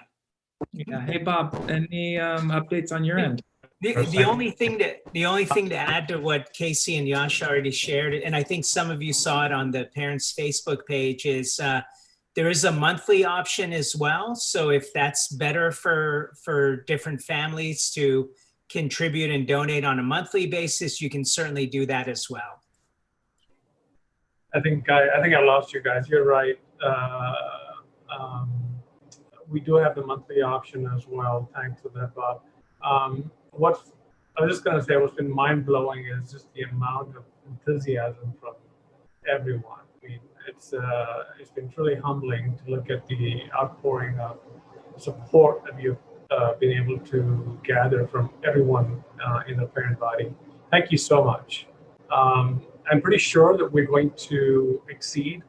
Yeah. Hey, Bob, any updates on your end? The only thing to add to what Casey and Yash already shared, and I think some of you saw it on the parents' Facebook page, is there is a monthly option as well. So if that's better for different families to contribute and donate on a monthly basis, you can certainly do that as well. I think I lost you guys. You're right. We do have the monthly option as well. Thanks for that, Bob. I was just going to say what's been mind-blowing is just the amount of enthusiasm from everyone. I mean, it's been truly humbling to look at the outpouring of support that you've been able to gather from everyone in the parent body. Thank you so much. I'm pretty sure that we're going to exceed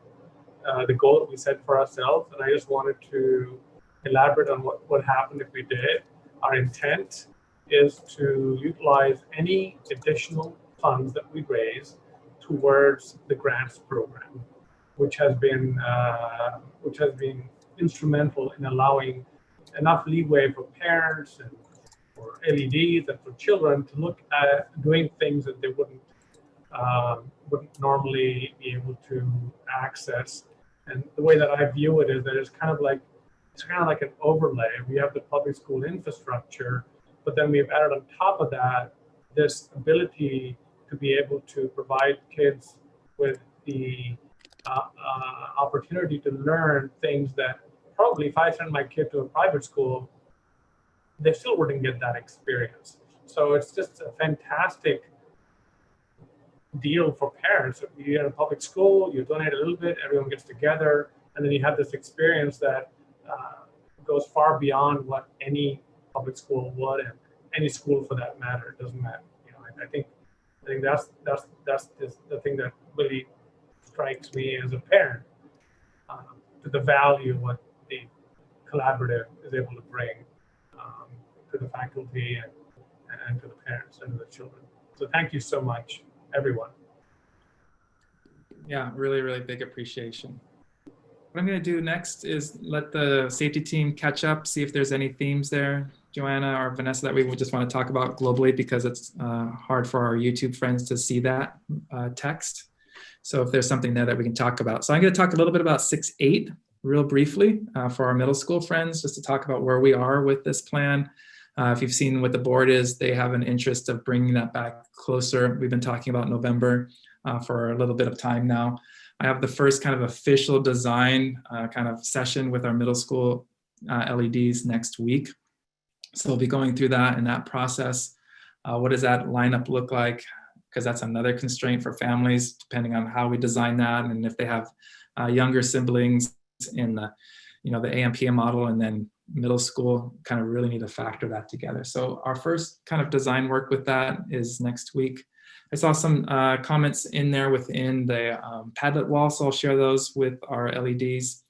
the goal that we set for ourselves, and I just wanted to elaborate on what happened if we did. Our intent is to utilize any additional funds that we raise towards the grants program, which has been instrumental in allowing enough leeway for parents and for LEDs and for children to look at doing things that they wouldn't normally be able to access. And the way that I view it is that it's kind of like an overlay. We have the public school infrastructure, but then we've added on top of that this ability to be able to provide kids with the opportunity to learn things that probably if I send my kid to a private school, they still wouldn't get that experience. So it's just a fantastic deal for parents. If you're in a public school, you donate a little bit, everyone gets together, and then you have this experience that goes far beyond what any public school would, and any school for that matter. It doesn't matter. You know, I think that's the thing that really strikes me as a parent, to the value of what the collaborative is able to bring to the faculty and to the parents and to the children. So thank you so much, everyone. Yeah, really, really big appreciation. What I'm going to do next is let the safety team catch up, see if there's any themes there, Joanna or Vanessa, that we would just want to talk about globally, because it's hard for our YouTube friends to see that text. So if there's something there that we can talk about. So I'm going to talk a little bit about 6-8 real briefly for our middle school friends, just to talk about where we are with this plan. If you've seen what the board is, they have an interest of bringing that back closer. We've been talking about November for a little bit of time now. I have the first kind of official design kind of session with our middle school LEDs next week. So we'll be going through that and that process. What does that lineup look like? Because that's another constraint for families, depending on how we design that, and if they have younger siblings in the, the AMPM model, and then middle school, kind of really need to factor that together. So our first kind of design work with that is next week. I saw some comments in there within the Padlet wall, so I'll share those with our LEDs.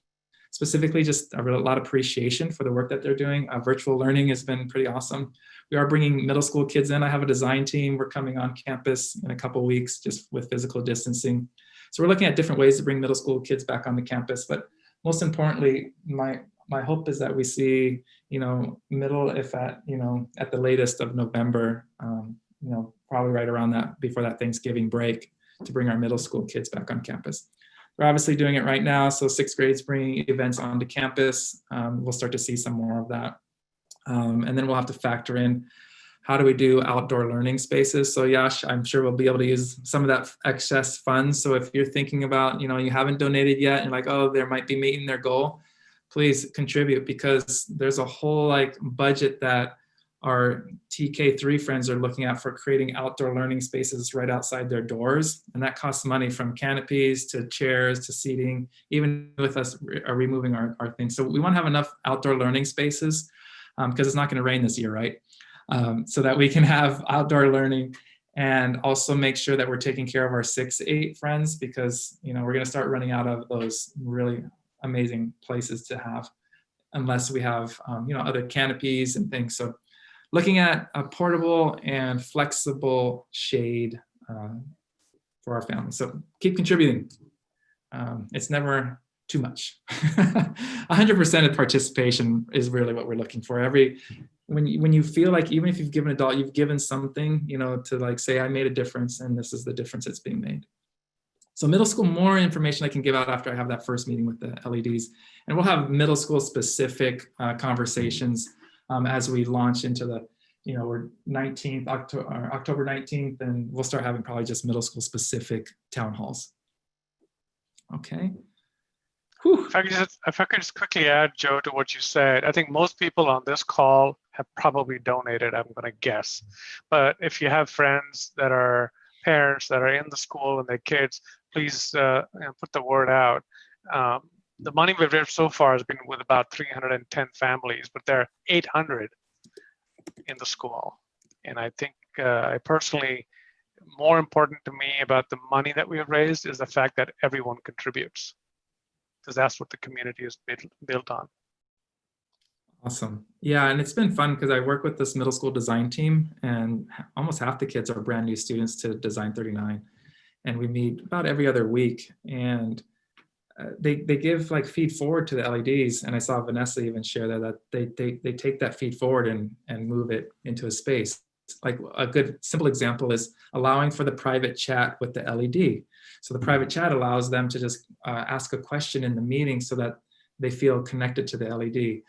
specifically just a lot of appreciation for the work that they're doing. Virtual learning has been pretty awesome. We are bringing middle school kids in. I have a design team. We're coming on campus in a couple of weeks just with physical distancing. So we're looking at different ways to bring middle school kids back on the campus. But most importantly, my hope is that we see, middle, if at, at the latest of November, probably right around that, before that Thanksgiving break, to bring our middle school kids back on campus. We're obviously doing it right now. So 6th grade's bringing events onto campus. We'll start to see some more of that. And then we'll have to factor in, how do we do outdoor learning spaces? So Yash, I'm sure we'll be able to use some of that excess funds. So if you're thinking about, you haven't donated yet and like, oh, there might be meeting their goal, please contribute, because there's a whole budget that our TK3 friends are looking at for creating outdoor learning spaces right outside their doors. And that costs money, from canopies to chairs to seating, even with us removing our things. So we want to have enough outdoor learning spaces, because it's not going to rain this year, right? So that we can have outdoor learning, and also make sure that we're taking care of our 6-8 friends, because we're going to start running out of those really amazing places to have, unless we have other canopies and things. So looking at a portable and flexible shade for our family. So keep contributing. It's never too much. 100% of participation is really what we're looking for. When you feel like, even if you've given $1, you've given something, to say, I made a difference, and this is the difference that's being made. So middle school, more information I can give out after I have that first meeting with the LEDs. And we'll have middle school specific conversations as we launch into the, we're 19th, October 19th, and we'll start having probably just middle school specific town halls. Okay. Whew. If I could just quickly add, Joe, to what you said, I think most people on this call have probably donated, I'm going to guess. But if you have friends that are parents that are in the school and their kids, please put the word out. The money we've raised so far has been with about 310 families, but there are 800 in the school. And I think I personally, more important to me about the money that we have raised is the fact that everyone contributes, because that's what the community is built on. Awesome. Yeah, and it's been fun because I work with this middle school design team, and almost half the kids are brand new students to Design 39. And we meet about every other week, and they give feed forward to the LEDs. And I saw Vanessa even share that they take that feed forward and move it into a space. Like a good simple example is allowing for the private chat with the LED. So the private chat allows them to just ask a question in the meeting so that they feel connected to the LED.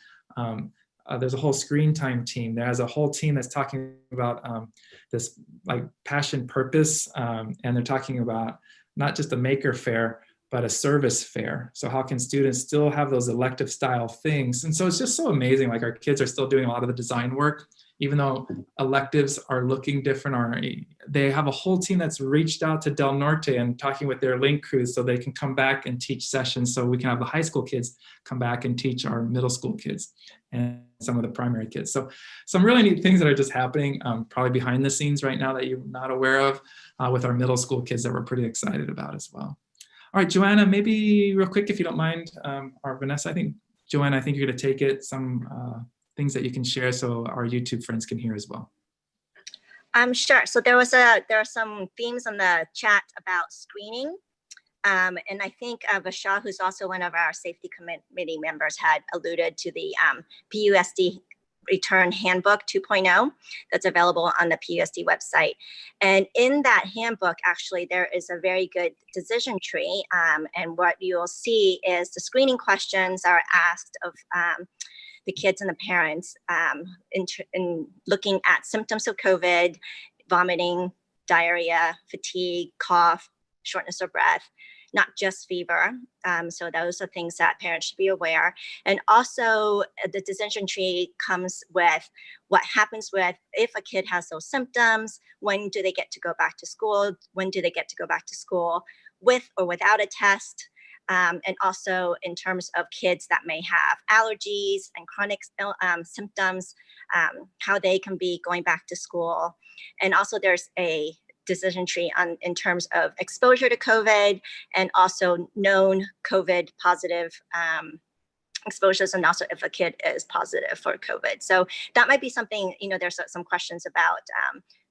There's a whole screen time team. There's a whole team that's talking about this passion purpose, and they're talking about not just a maker fair, but a service fair. So how can students still have those elective style things? And so it's just so amazing. Like our kids are still doing a lot of the design work, even though electives are looking different. They have a whole team that's reached out to Del Norte and talking with their link crews so they can come back and teach sessions, so we can have the high school kids come back and teach our middle school kids and some of the primary kids. So some really neat things that are just happening probably behind the scenes right now that you're not aware of with our middle school kids that we're pretty excited about as well. All right, Joanna, maybe real quick, if you don't mind, or Vanessa, Joanna, I think you're gonna take it, some things that you can share so our YouTube friends can hear as well. Sure. So there are some themes on the chat about screening. And I think Vishal, who's also one of our safety committee members, had alluded to the PUSD Return Handbook 2.0 that's available on the PUSD website. And in that handbook, actually, there is a very good decision tree. And what you'll see is the screening questions are asked of the kids and the parents in looking at symptoms of COVID, vomiting, diarrhea, fatigue, cough, shortness of breath, not just fever. So those are things that parents should be aware. And also the decision tree comes with what happens with if a kid has those symptoms, when do they get to go back to school? When do they get to go back to school with or without a test? And also in terms of kids that may have allergies and chronic symptoms, how they can be going back to school. And also there's a decision tree in terms of exposure to COVID and also known COVID positive exposures, and also if a kid is positive for COVID. So that might be something, there's some questions about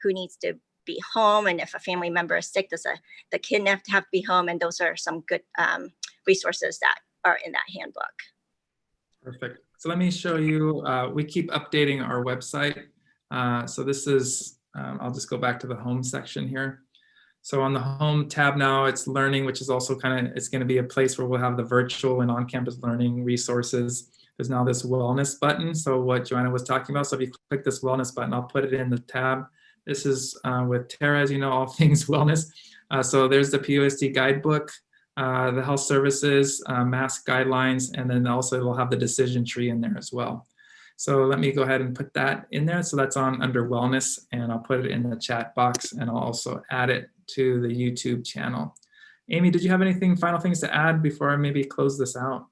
who needs to be home, and if a family member is sick, does the kid have to be home? And those are some good resources that are in that handbook. Perfect. So let me show you, we keep updating our website. So this is, I'll just go back to the home section here. So on the home tab now, it's learning, which is also it's going to be a place where we'll have the virtual and on-campus learning resources. There's now this wellness button. So what Joanna was talking about. So if you click this wellness button, I'll put it in the tab. This is with Tara, as you know, all things wellness. So there's the POSD guidebook, the health services, mask guidelines, and then also it'll have the decision tree in there as well. So let me go ahead and put that in there. So that's under wellness, and I'll put it in the chat box, and I'll also add it to the YouTube channel. Amy, did you have final things to add before I maybe close this out?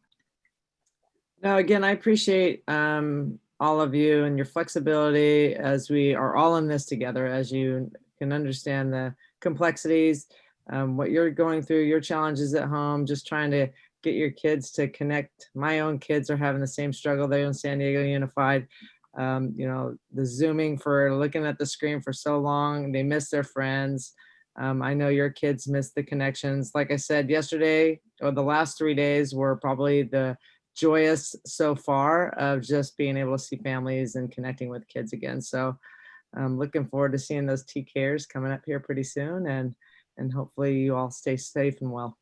No, again, I appreciate all of you and your flexibility as we are all in this together, as you can understand the complexities, what you're going through, your challenges at home, just trying to get your kids to connect. My own kids are having the same struggle. They're in San Diego Unified. The Zooming for looking at the screen for so long, they miss their friends. I know your kids miss the connections. Like I said, yesterday or the last 3 days were probably the joyous so far of just being able to see families and connecting with kids again. So I'm looking forward to seeing those TKers coming up here pretty soon, and hopefully you all stay safe and well.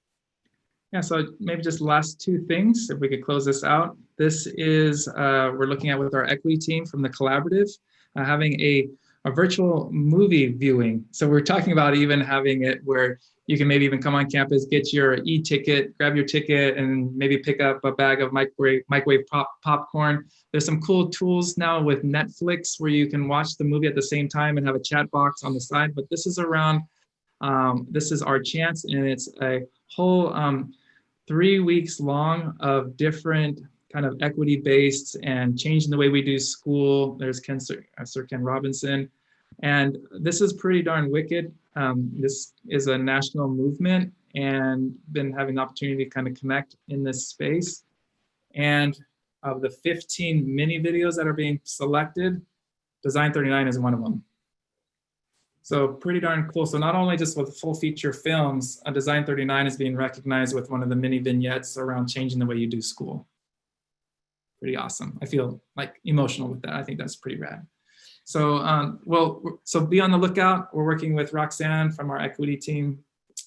Yeah, so maybe just last two things, if we could close this out. This is, we're looking at with our equity team from the collaborative, having a virtual movie viewing. So we're talking about even having it where you can maybe even come on campus, get your e-ticket, grab your ticket, and maybe pick up a bag of microwave popcorn. There's some cool tools now with Netflix where you can watch the movie at the same time and have a chat box on the side. But this is around, this is our chance, and it's a whole 3 weeks long of different kind of equity-based and changing the way we do school. There's Sir Ken Robinson. And this is pretty darn wicked. This is a national movement, and been having the opportunity to kind of connect in this space. And of the 15 mini videos that are being selected, Design 39 is one of them. So pretty darn cool. So not only just with full feature films, Design 39 is being recognized with one of the mini vignettes around changing the way you do school. Pretty awesome. I feel like emotional with that. I think that's pretty rad. So, so be on the lookout. We're working with Roxanne from our equity team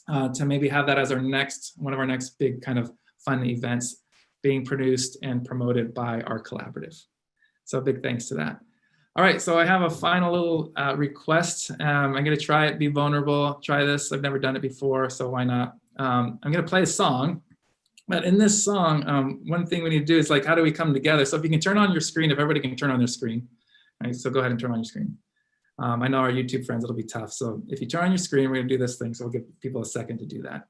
to maybe have that as one of our next big kind of fun events being produced and promoted by our collaborative. So big thanks to that. All right, so I have a final little request. I'm gonna try it, be vulnerable, try this. I've never done it before, so why not? I'm gonna play a song, but in this song, one thing we need to do is like, how do we come together? So if you can turn on your screen, if everybody can turn on their screen. All right, so go ahead and turn on your screen. I know our YouTube friends, it'll be tough. So if you turn on your screen, we're gonna do this thing. So we'll give people a second to do that.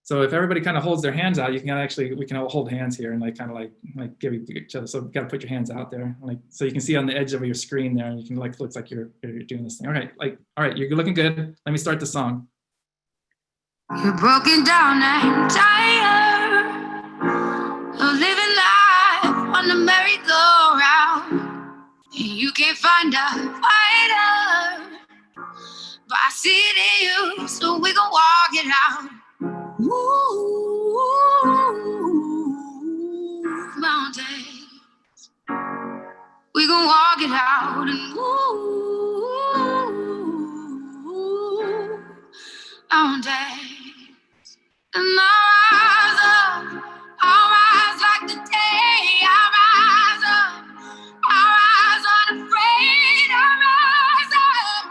So if everybody kind of holds their hands out, you can actually, we can all hold hands here and like kind of like give each other. So you gotta put your hands out there, like so you can see on the edge of your screen there, and you can like looks like you're doing this thing. All right, all right, you're looking good. Let me start the song. You're broken down and tired of living life on the merry-go-round. You can't find a fighter, but I see it in you, so we gon' walk it out. Ooh, mountains, we gon' walk it out and mountains. And I'll rise like the day. I'll rise unafraid. I'll rise up,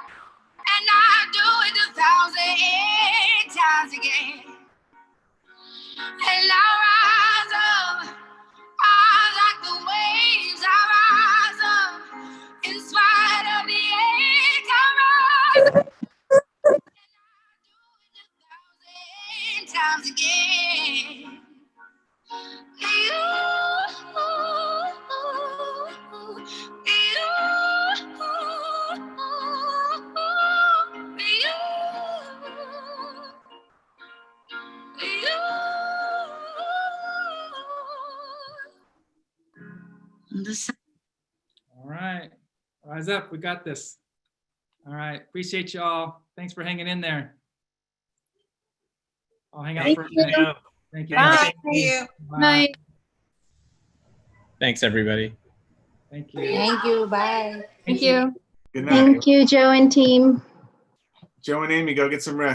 and I do it 1,000 times again. And I'll rise up, I like the waves. I rise up All right. Rise up. We got this. All right. Appreciate y'all. Thanks for hanging in there. I'll hang out Thank for a you. minute. Thank you. Thanks, guys. Amy. Bye. Thanks, everybody. Thank you. Thank you. Bye. Thank you. Good night. Thank you, Joe and team. Joe and Amy, go get some rest.